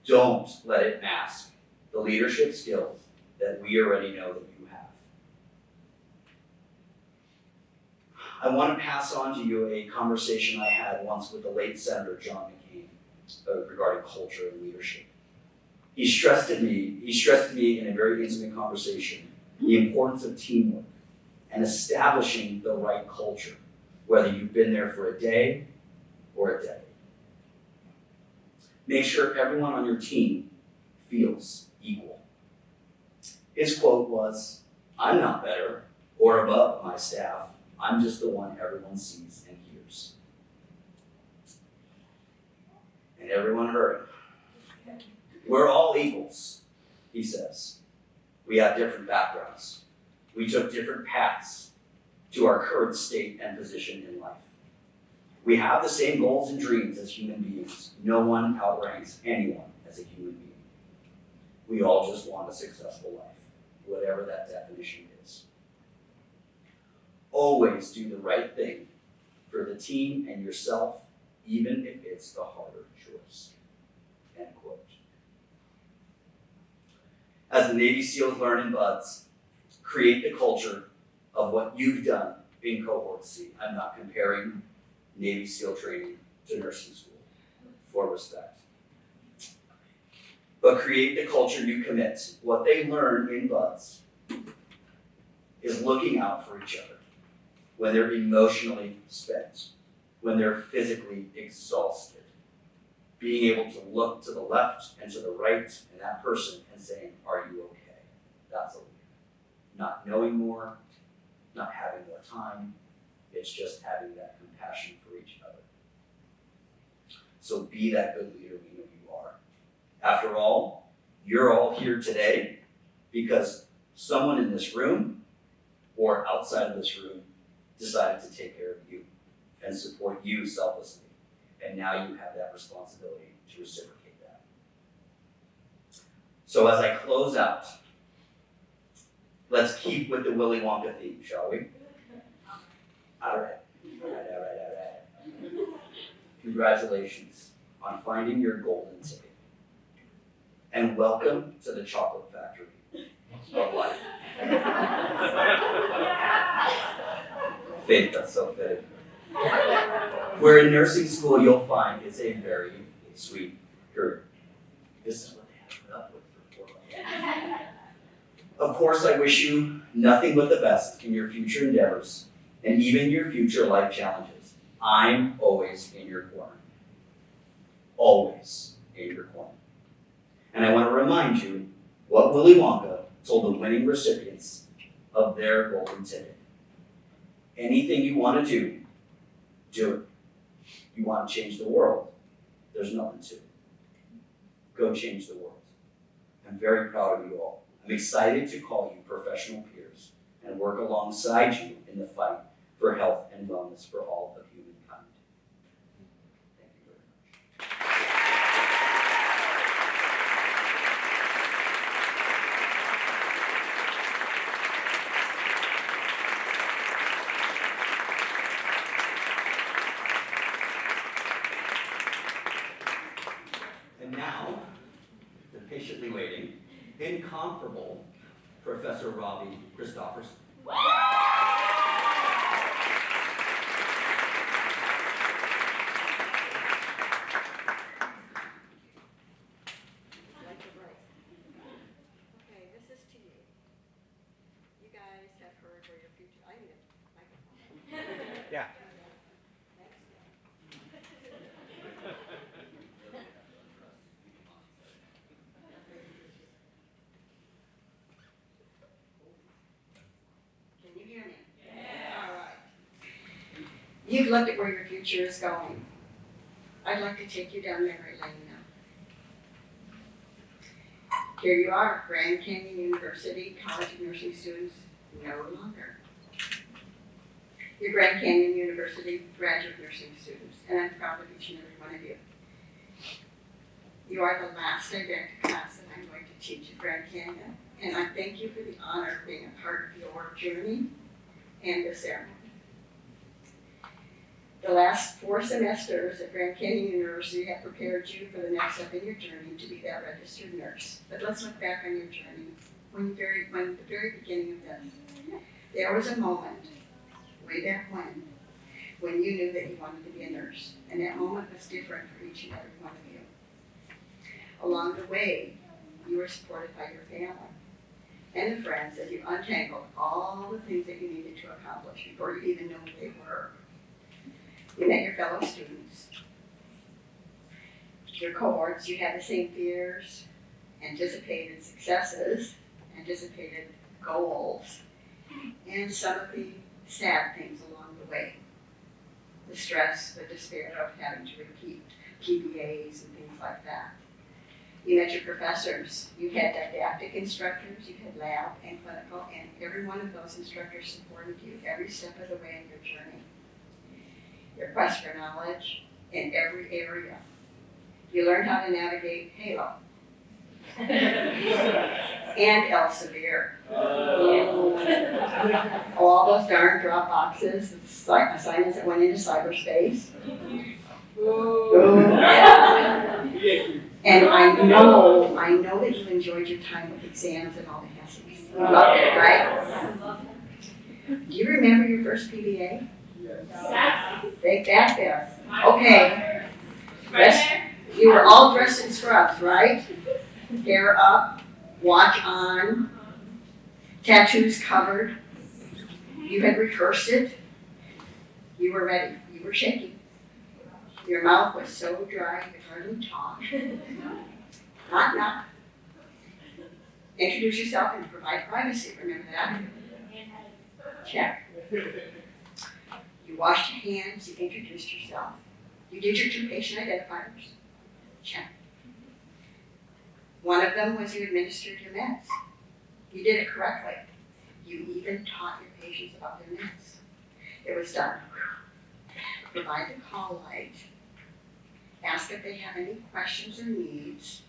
Don't let it mask the leadership skills that we already know that you have. I want to pass on to you a conversation I had once with the late Senator John McCain regarding culture and leadership. He stressed to me in a very intimate conversation the importance of teamwork and establishing the right culture, whether you've been there for a day or a decade. Make sure everyone on your team feels equal. His quote was, "I'm not better or above my staff. I'm just the one everyone sees and hears." And everyone heard him. We're all equals, he says. We have different backgrounds. We took different paths to our current state and position in life. We have the same goals and dreams as human beings. No one outranks anyone as a human being. We all just want a successful life, whatever that definition is. Always do the right thing for the team and yourself, even if it's the harder choice. End quote. As the Navy SEALs learn in BUDS, create the culture of what you've done in Cohort C. I'm not comparing Navy SEAL training to nursing school, for respect. But create the culture you commit. What they learn in BUDS is looking out for each other when they're emotionally spent, when they're physically exhausted. Being able to look to the left and to the right and that person and saying, "Are you okay?" That's a leader. Not knowing more, not having more time, it's just having that compassion for each other. So be that good leader we know you are. After all, you're all here today because someone in this room or outside of this room decided to take care of you and support you selflessly. And now you have that responsibility to reciprocate that. So as I close out, let's keep with the Willy Wonka theme, shall we? All right. Congratulations on finding your golden ticket. And welcome to the chocolate factory of life. Faith, that's so fitting. Where in nursing school you'll find it's a very sweet career. This is what they have to put up with for 4 months. Of course, I wish you nothing but the best in your future endeavors and even your future life challenges. I'm always in your corner. Always in your corner. And I want to remind you what Willy Wonka told the winning recipients of their golden ticket. Anything you want to do it. You want to change the world, there's nothing to it. Go change the world. I'm very proud of you all. I'm excited to call you professional peers and work alongside you in the fight for health and wellness for all of humankind. Thank you very much. And now, the patiently waiting, incomparable Professor Robbie Christofferson. Okay, this is to you. You guys have heard where your future, I need a microphone. Yeah. Can you hear me? Yeah. All right. You've looked at where your future is going. I'd like to take you down memory lane now. Here you are, Grand Canyon University College of Nursing students, no longer. You're Grand Canyon University graduate nursing students, and I'm proud of each and every one of you. You are the last identical class that I'm going to teach at Grand Canyon, and I thank you for the honor of being a part of your journey and the ceremony. The last 4 semesters at Grand Canyon University have prepared you for the next step in your journey to be that registered nurse. But let's look back on your journey. When the very beginning of this, there was a moment, way back when you knew that you wanted to be a nurse. And that moment was different for each and every one of you. Along the way, you were supported by your family and the friends as you untangled all the things that you needed to accomplish before you even knew what they were. You met your fellow students, your cohorts. You had the same fears, anticipated successes, anticipated goals, and some of the sad things along the way. The stress, the despair of having to repeat PBAs and things like that. You met your professors. You had didactic instructors, you had lab and clinical, and every one of those instructors supported you every step of the way in your journey. Your quest for knowledge in every area. You learned how to navigate Halo and Elsevier. All those darn drop boxes, assignments that went into cyberspace. And I know that you enjoyed your time with exams and all the hassles. You loved it, right? Do you remember your first PBA? Take that there. Okay. You were all dressed in scrubs, right? Hair up, watch on, tattoos covered. You had rehearsed it. You were ready. You were shaking. Your mouth was so dry you could hardly talk. Knock. Introduce yourself and provide privacy. Remember that? Check. You washed your hands, you introduced yourself. You did your 2 patient identifiers. Check. One of them was you administered your meds. You did it correctly. You even taught your patients about their meds. It was done. Provide the call light. Ask if they have any questions or needs.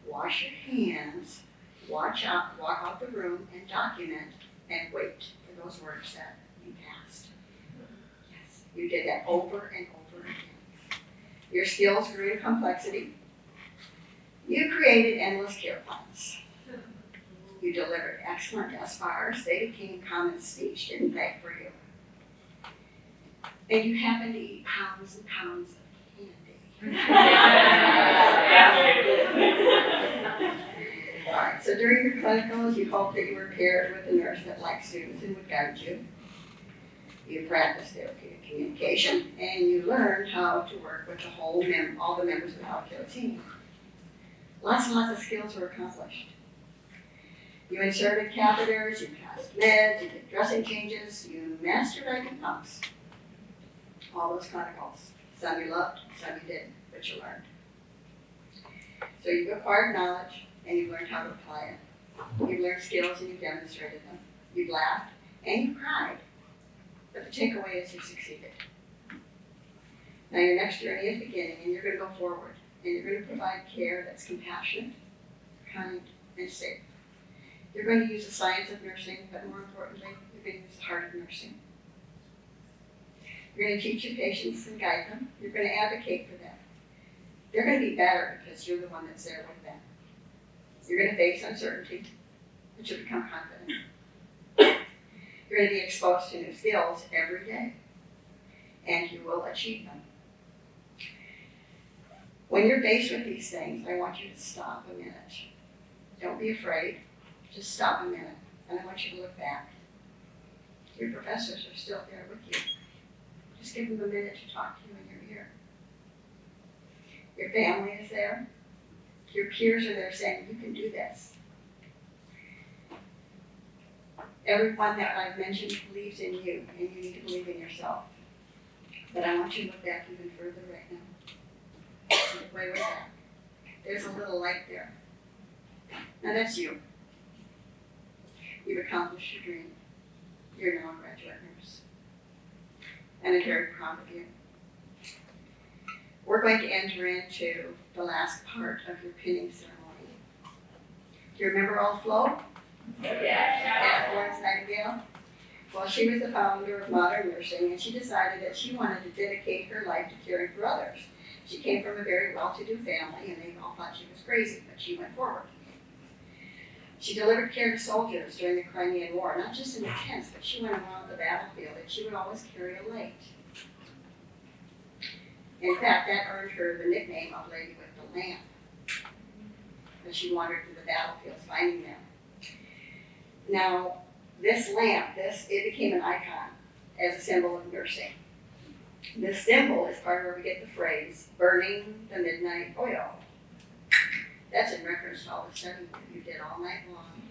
wash your hands, walk out the room and document and wait for those words that you passed. Yes, you did that over and over again. Your skills grew in complexity. You created endless care plans. You delivered excellent SBARs. They became common speech, didn't they, for you? And you happened to eat pounds and pounds of candy. All right, so during your clinicals, you hoped that you were paired with a nurse that liked students and would guide you. You practiced therapeutic communication, and you learned how to work with all the members of the healthcare team. Lots and lots of skills were accomplished. You inserted catheters, you passed meds, you did dressing changes, you mastered IV pumps. All those clinicals. Some you loved, some you didn't, but you learned. So you've acquired knowledge, and you've learned how to apply it. You've learned skills, and you've demonstrated them. You've laughed, and you cried. But the takeaway is you succeeded. Now your next journey is beginning, and you're going to go forward, and you're going to provide care that's compassionate, kind, and safe. You're going to use the science of nursing, but more importantly, you're going to use the heart of nursing. You're going to teach your patients and guide them. You're going to advocate for them. They're going to be better because you're the one that's there with them. You're going to face uncertainty, but you'll become confident. You're going to be exposed to new skills every day, and you will achieve them. When you're faced with these things, I want you to stop a minute. Don't be afraid. Just stop a minute, and I want you to look back. Your professors are still there with you. Just give them a minute to talk to you in your ear. Your family is there. Your peers are there saying, you can do this. Everyone that I've mentioned believes in you, and you need to believe in yourself. But I want you to look back even further right now. Look way back. There's a little light there. Now that's you. You've accomplished your dream. You're now a graduate nurse. And I'm very proud of you. We're going to enter into the last part of your pinning ceremony. Do you remember Old Flo? Yeah. Florence Nightingale? Well, she was the founder of modern nursing, and she decided that she wanted to dedicate her life to caring for others. She came from a very well-to-do family, and they all thought she was crazy, but she went forward. She delivered care to soldiers during the Crimean War, not just in the tents, but she went around the battlefield, and she would always carry a light. In fact, that earned her the nickname of Lady with the Lamp, as she wandered through the battlefields finding them. Now, this lamp, it became an icon as a symbol of nursing. This symbol is part of where we get the phrase, burning the midnight oil. That's in reference to all the studying that you did all night long.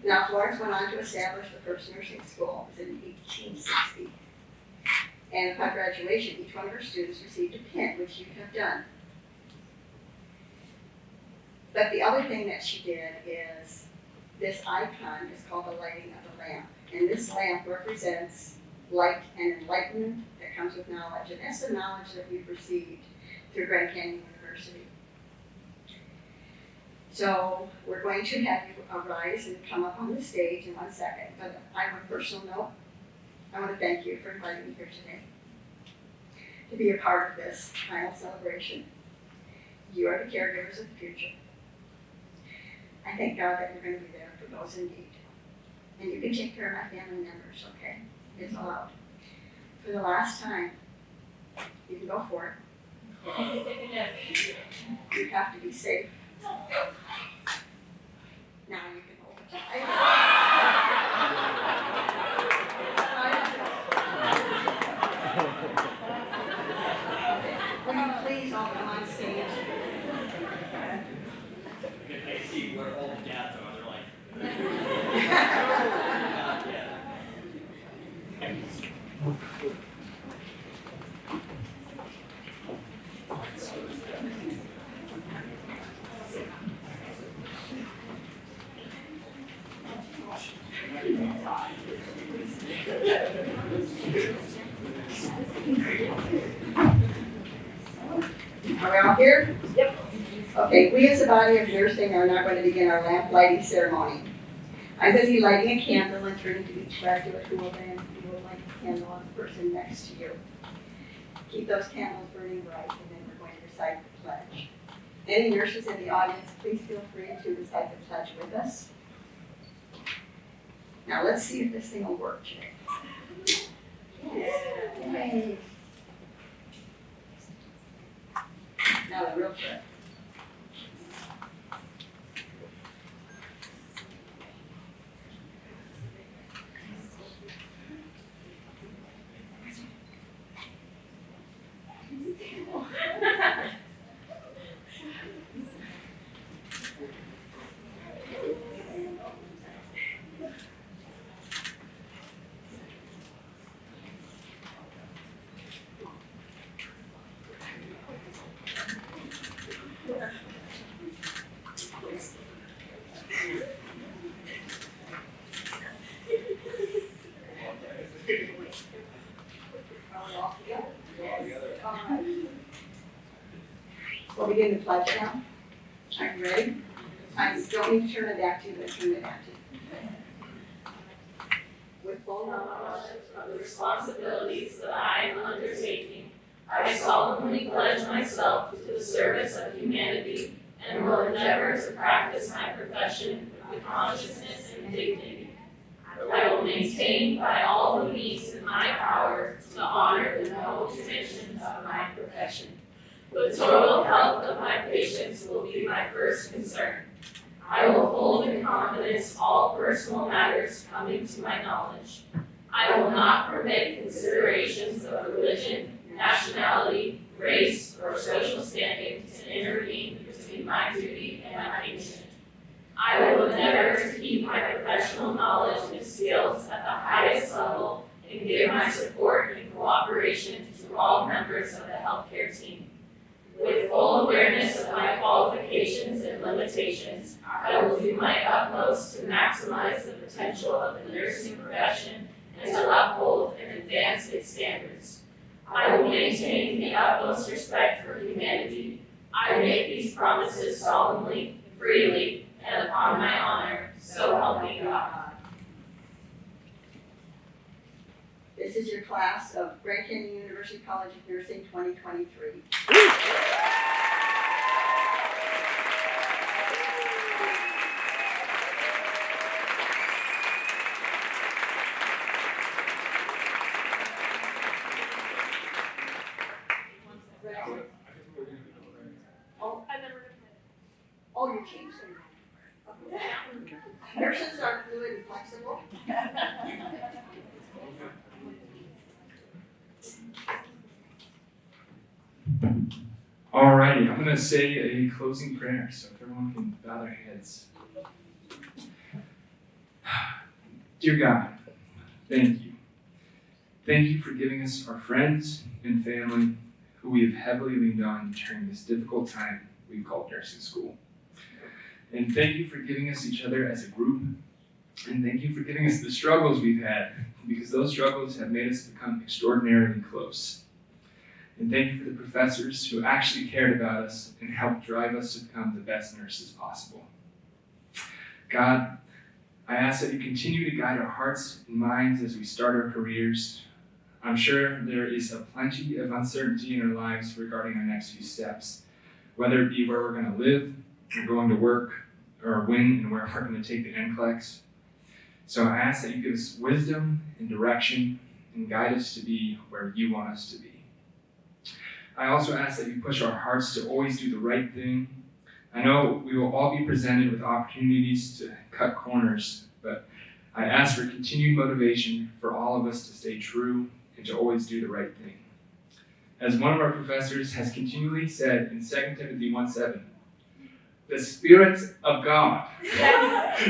Now, Florence went on to establish the first nursing school. It was in 1860. And upon graduation, each one of her students received a pin, which you have done. But the other thing that she did is, this icon is called the lighting of the lamp. And this lamp represents light and enlightenment that comes with knowledge. And that's the knowledge that we've received through Grand Canyon University. So we're going to have you arise and come up on the stage in 1 second. But on a personal note, I want to thank you for inviting me here today to be a part of this final celebration. You are the caregivers of the future. I thank God that you're going to be there for those in need. And you can take care of my family members, okay? It's allowed. For the last time, you can go for it. You have to be safe. Now you can hold it tight. Will you please all come on stage? I see where all the dads are. They're like, Are we all here? Yep. Okay, we as a body of nursing are now going to begin our lamp lighting ceremony. I'm going to be lighting a candle and turning to each graduate who will light a candle on the person next to you. Keep those candles burning bright, and then we're going to recite the pledge. Any nurses in the audience, please feel free to recite the pledge with us. Now let's see if this thing will work today. Yay. Now the real trick. We'll begin the pledge now. Are you ready? I don't need to turn it back to you, but turn it back to you. With full knowledge of the responsibilities that I am undertaking, I solemnly pledge myself to the service of humanity and will endeavor to practice my profession with consciousness and dignity. I will maintain by all the means in my power to honor the noble traditions of my profession. The total health of my patients will be my first concern. I will hold in confidence all personal matters coming to my knowledge. I will not permit considerations of religion, nationality, race, or social standing to intervene between my duty and my patient. I will endeavor to keep my professional knowledge and skills at the highest level and give my support and cooperation to all members of the healthcare team. With full awareness of my qualifications and limitations, I will do my utmost to maximize the potential of the nursing profession and to uphold and advance its standards. I will maintain the utmost respect for humanity. I make these promises solemnly, freely, and upon my honor, so help me God. This is your class of Grand Canyon University College of Nursing 2023. Oh, you changed them. Nurses are fluid and flexible. Alrighty, I'm going to say a closing prayer, so if everyone can bow their heads. Dear God, thank you. Thank you for giving us our friends and family who we have heavily leaned on during this difficult time we've called nursing school. And thank you for giving us each other as a group. And thank you for giving us the struggles we've had, because those struggles have made us become extraordinarily close. And thank you for the professors who actually cared about us and helped drive us to become the best nurses possible. God, I ask that you continue to guide our hearts and minds as we start our careers. I'm sure there is a plenty of uncertainty in our lives regarding our next few steps, whether it be where we're going to live, or going to work, or when and where we're going to take the NCLEX. So I ask that you give us wisdom and direction and guide us to be where you want us to be. I also ask that you push our hearts to always do the right thing. I know we will all be presented with opportunities to cut corners, but I ask for continued motivation for all of us to stay true and to always do the right thing. As one of our professors has continually said in 2 Timothy 1:7, the Spirit of God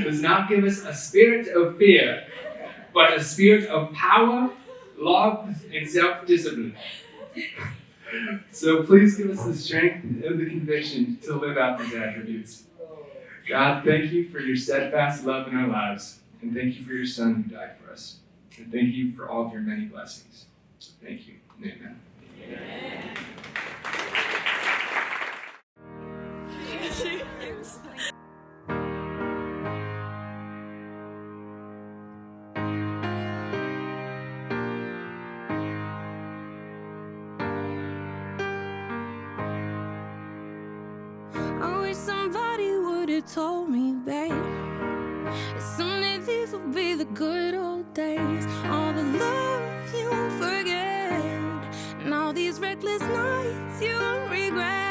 does not give us a spirit of fear, but a spirit of power, love, and self-discipline. So please give us the strength and the conviction to live out these attributes. God, thank you for your steadfast love in our lives, and thank you for your Son who died for us. And thank you for all of your many blessings. Thank you, and amen. Amen. I wish somebody would've told me, babe, that someday these will be the good old days. All the love you won't forget, and all these reckless nights you won't regret.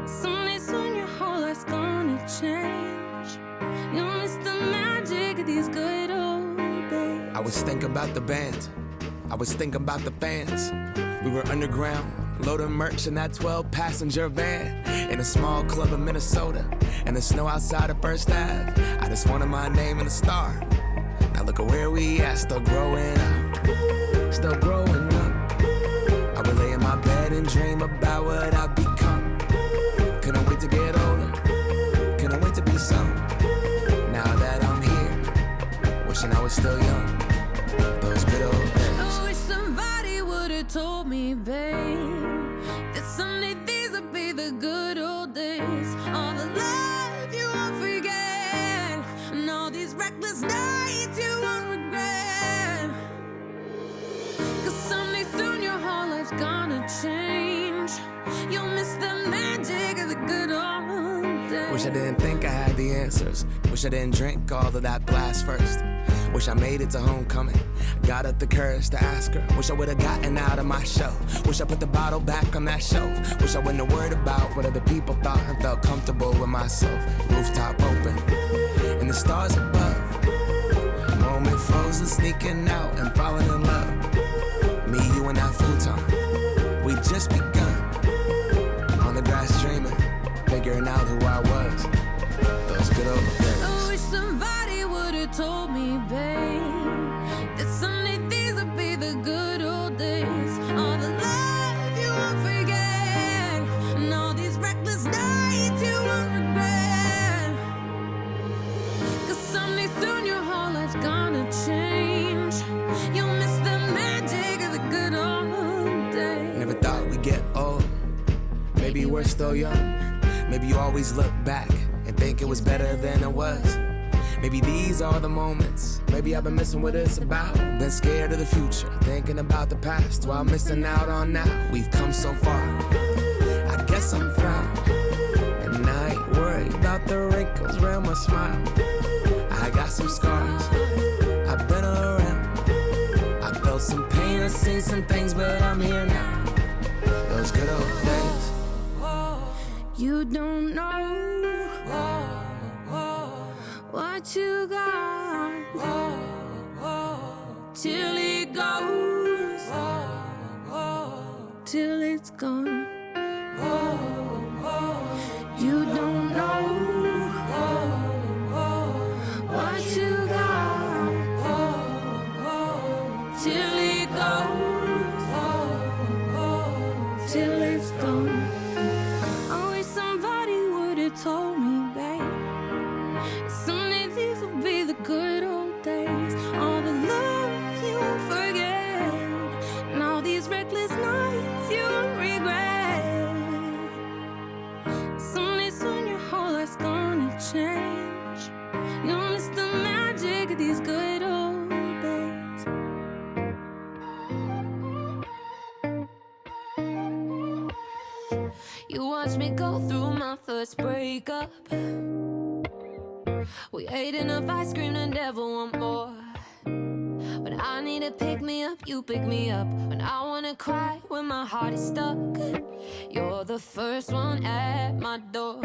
Someday soon your whole life's gonna change. You'll miss the magic of these good old days. I was thinking about the band, I was thinking about the fans. We were underground, loading merch in that 12-passenger van, in a small club in Minnesota, and the snow outside of First Ave. I just wanted my name and a star. Now look at where we at, still growing up, still growing up. I would lay in my bed and dream about what I'd become. Couldn't wait to get older, couldn't wait to be some. Now that I'm here, wishing I was still young, those good old days. I wish somebody would've told me, babe, that someday these would be the good old days. All the love you won't forget, and all these reckless nights you won't regret. 'Cause someday soon your whole life's gonna change. You'll miss the magic of the good old days. Wish I didn't think I had the answers. Wish I didn't drink all of that glass first. Wish I made it to homecoming, got up the courage to ask her. Wish I would've gotten out of my shell. Wish I put the bottle back on that shelf. Wish I wouldn't have worried about what other people thought and felt comfortable with myself. Rooftop open, and the stars above. Moment frozen, sneaking out and falling in love. Me, you, and that futon, we just begun. On the grass dreaming, figuring out who I was. Those good old days. I wish somebody would've told me, babe, that someday these would be the good old days. All the love you won't forget, and all these reckless nights you won't regret. 'Cause someday soon your whole life's gonna change. You'll miss the magic of the good old days. Never thought we'd get old. Maybe we're still young. Maybe you always look back and think it was better than it was. Maybe these are the moments. Maybe I've been missing what it's about. Been scared of the future, thinking about the past while missing out on now. We've come so far, I guess I'm proud. And I ain't worried about the wrinkles around my smile. I got some scars, I've been around. I felt some pain, I've seen some things, but I'm here now. Those good old days. You don't know what you got till it goes, till it's gone. You don't know what you got till it goes, till it's gone. I wish somebody would've told me, babe, someday these will be the good old days. All the love you won't forget, and all these reckless nights you won't regret. Someday soon your whole life's gonna change. You'll miss the magic of these good old days. You watched me go through my first breakup. We ate enough ice cream to never want more. When I need to pick me up, you pick me up. When I wanna cry, when my heart is stuck, you're the first one at my door.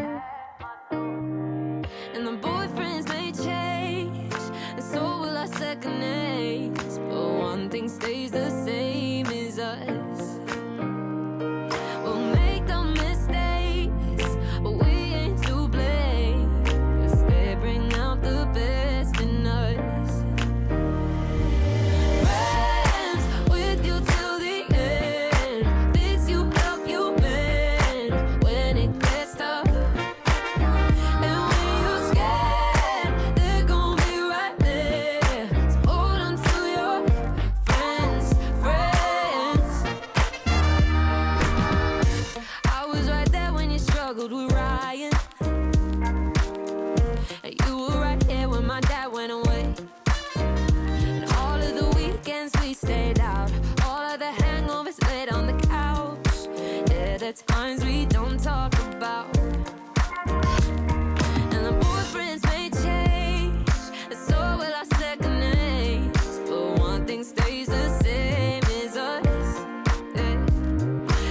And the boyfriends may change, and so will our second names, but one thing stays the same is us. We'll make the mistakes, but we ain't to blame, 'cause they bring out the best in us. Friends with you till the end, fix you up, you bend when it gets tough. And when you're scared, they're gon' be right there. So hold on to your friends. the times we don't talk about. And the boyfriends may change, and so will our second names. But one thing stays the same is us. Yeah.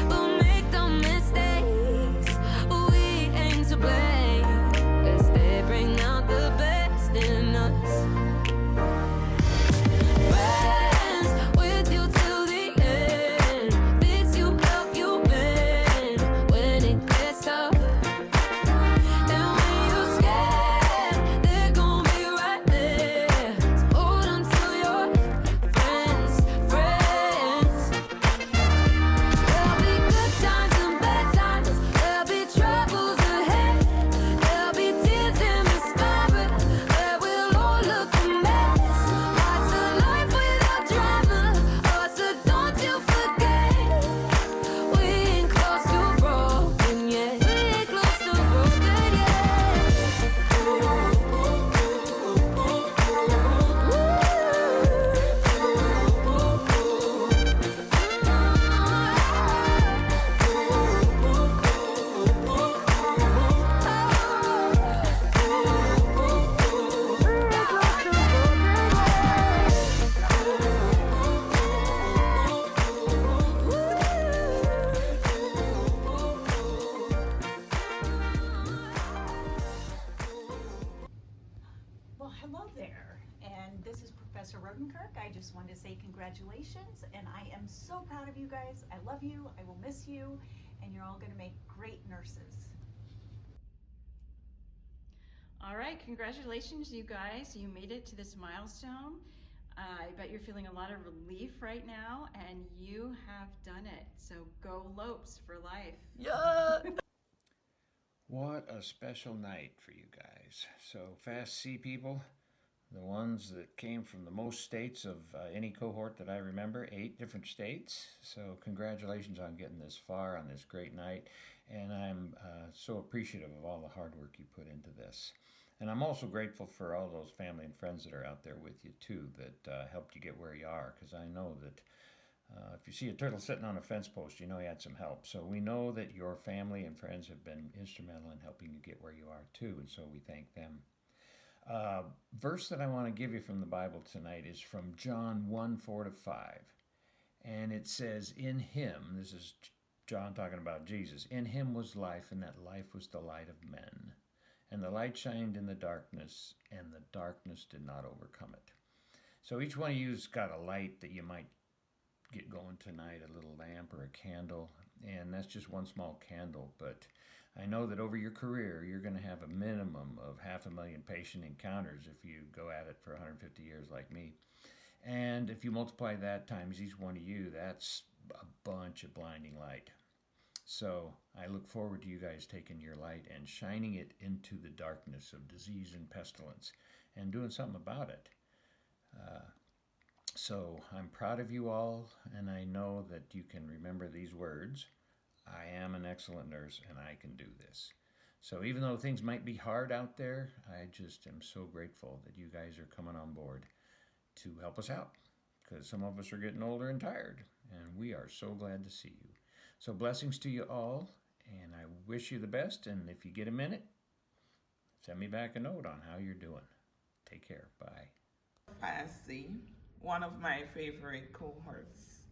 We'll make the mistakes, we aim to blame, 'cause they bring out the best in us. Friends with you till the end, fix you, help you bend when it gets tough. And when you're scared, they're gon' be right there. So hold on to your friends, friends. There'll be good times and bad times, there'll be troubles ahead, there'll be tears in the sky, but where we'll all look a mess. Life's a life without drama, oh, so don't you forget, we ain't close to broken yet. We ain't close to broken yet. Well, hello there, and this is Professor Rodenkirk. I just wanted to say congratulations, and I am so proud of you guys. I love you, I will miss you, and you're all gonna make great nurses. All right, congratulations, you guys. You made it to this milestone. I bet you're feeling a lot of relief right now, and you have done it. So go Lopes for life. What a special night for you guys. So Fast C people, the ones that came from the most states of any cohort that I remember, 8 different states. So congratulations on getting this far on this great night. And I'm so appreciative of all the hard work you put into this. And I'm also grateful for all those family and friends that are out there with you too, that helped you get where you are. Because I know that if you see a turtle sitting on a fence post, you know you had some help. So we know that your family and friends have been instrumental in helping you get where you are too, and so we thank them. Verse that I want to give you from the Bible tonight is from John 1:4-5. And it says, in him, this is John talking about Jesus, in him was life, and that life was the light of men. And the light shined in the darkness, and the darkness did not overcome it. So each one of you's got a light that you might get going tonight, a little lamp or a candle, and that's just one small candle. But I know that over your career, you're going to have a minimum of 500,000 patient encounters if you go at it for 150 years like me. And if you multiply that times each one of you, that's a bunch of blinding light. So I look forward to you guys taking your light and shining it into the darkness of disease and pestilence and doing something about it. So I'm proud of you all, and I know that you can remember these words. I am an excellent nurse, and I can do this. So even though things might be hard out there, I just am so grateful that you guys are coming on board to help us out, because some of us are getting older and tired, and we are so glad to see you. So blessings to you all, and I wish you the best, and if you get a minute, send me back a note on how you're doing. Take care. Bye. Fancy, one of my favorite cohorts.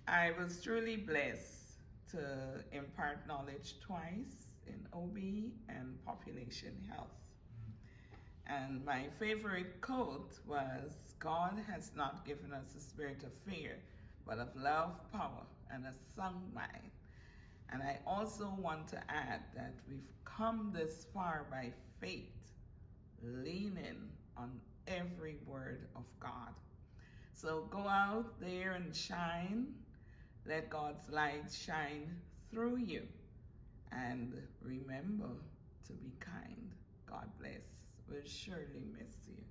I was truly blessed to impart knowledge twice in OB and population health. And my favorite quote was, God has not given us a spirit of fear, but of love, power, and a sound mind. And I also want to add that we've come this far by faith, leaning on every word of God. So go out there and shine. Let God's light shine through you. And remember to be kind. God bless. We'll surely miss you.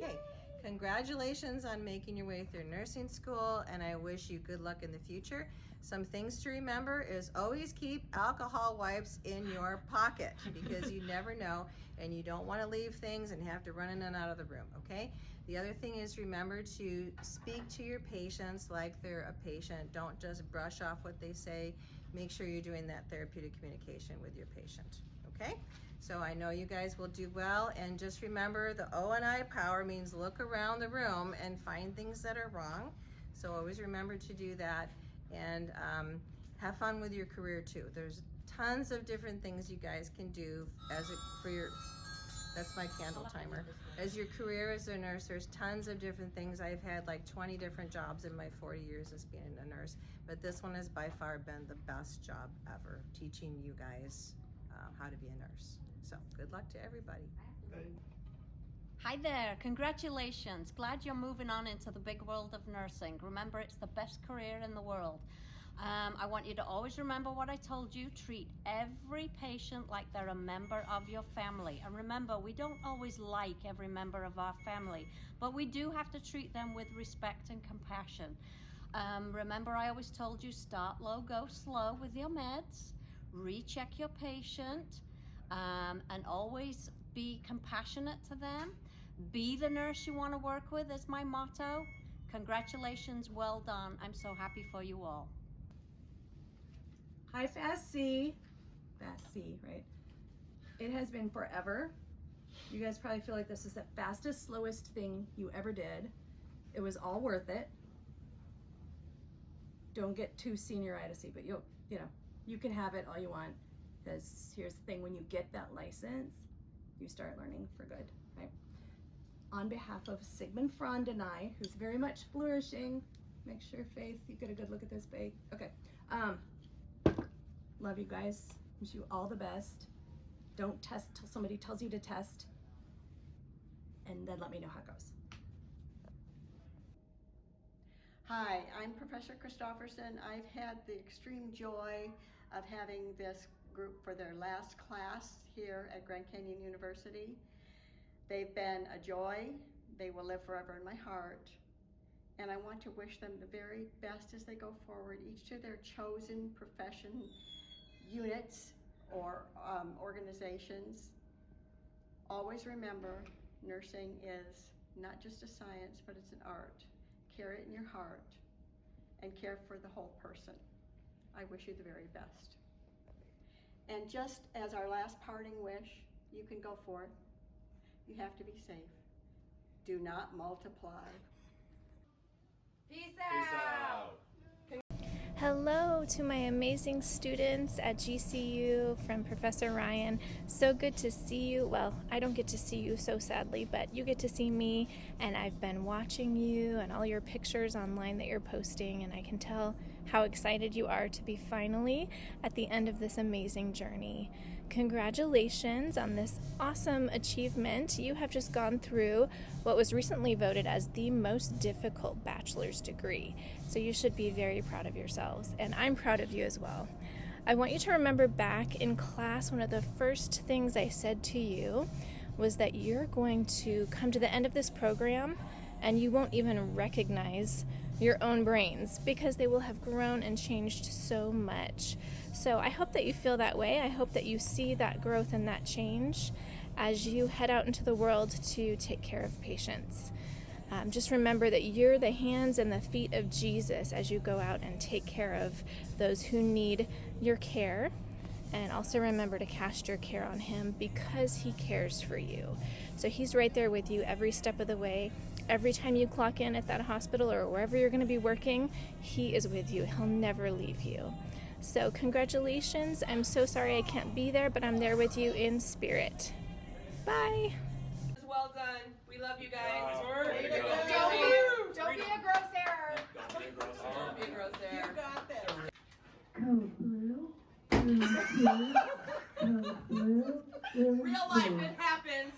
Okay, congratulations on making your way through nursing school, and I wish you good luck in the future. Some things to remember is always keep alcohol wipes in your pocket because you never know, and you don't want to leave things and have to run in and out of the room, okay? The other thing is remember to speak to your patients like they're a patient. Don't just brush off what they say. Make sure you're doing that therapeutic communication with your patient, okay? So I know you guys will do well, and just remember the O&I power means look around the room and find things that are wrong. So always remember to do that, and have fun with your career too. There's tons of different things you guys can do for your, that's my candle timer. As your career as a nurse, there's tons of different things. I've had like 20 different jobs in my 40 years as being a nurse, but this one has by far been the best job ever, teaching you guys how to be a nurse. So good luck to everybody. Hi there, congratulations. Glad you're moving on into the big world of nursing. Remember, it's the best career in the world. I want you to always remember what I told you. Treat every patient like they're a member of your family. And remember, we don't always like every member of our family, but we do have to treat them with respect and compassion. Remember, I always told you, start low, go slow with your meds, recheck your patient, and always be compassionate to them. Be the nurse you want to work with is my motto. Congratulations, well done. I'm so happy for you all. Hi, Fast C. Fast C, right? It has been forever. You guys probably feel like this is the fastest, slowest thing you ever did. It was all worth it. Don't get too senioritis-y, but you can have it all you want. Because here's the thing, when you get that license, you start learning for good, right? On behalf of Sigmund Freud and I, who's very much flourishing, make sure, Faith, you get a good look at this bag. Okay. Love you guys. Wish you all the best. Don't test till somebody tells you to test. And then let me know how it goes. Hi, I'm Professor Christofferson. I've had the extreme joy of having this group for their last class here at Grand Canyon University. They've been a joy. They will live forever in my heart. And I want to wish them the very best as they go forward, each to their chosen profession, units, or organizations. Always remember, nursing is not just a science, but it's an art. Carry it in your heart and care for the whole person. I wish you the very best. And just as our last parting wish, you can go forth. You have to be safe. Do not multiply. Peace out. Hello to my amazing students at GCU from Professor Ryan. So good to see you. Well, I don't get to see you so sadly, but you get to see me, and I've been watching you and all your pictures online that you're posting, and I can tell how excited you are to be finally at the end of this amazing journey. Congratulations on this awesome achievement. You have just gone through what was recently voted as the most difficult bachelor's degree. So you should be very proud of yourselves, and I'm proud of you as well. I want you to remember back in class, one of the first things I said to you was that you're going to come to the end of this program and you won't even recognize your own brains because they will have grown and changed so much. So I hope that you feel that way. I hope that you see that growth and that change as you head out into the world to take care of patients. Just remember that you're the hands and the feet of Jesus as you go out and take care of those who need your care. And also remember to cast your care on him because he cares for you. So he's right there with you every step of the way. Every time you clock in at that hospital or wherever you're going to be working, he is with you. He'll never leave you. So congratulations. I'm so sorry I can't be there, but I'm there with you in spirit. Bye. Well done. We love you guys. Don't be a gross error. Don't be a gross error. You got this. Code blue, blue, blue, code blue, blue. Real life, it happens.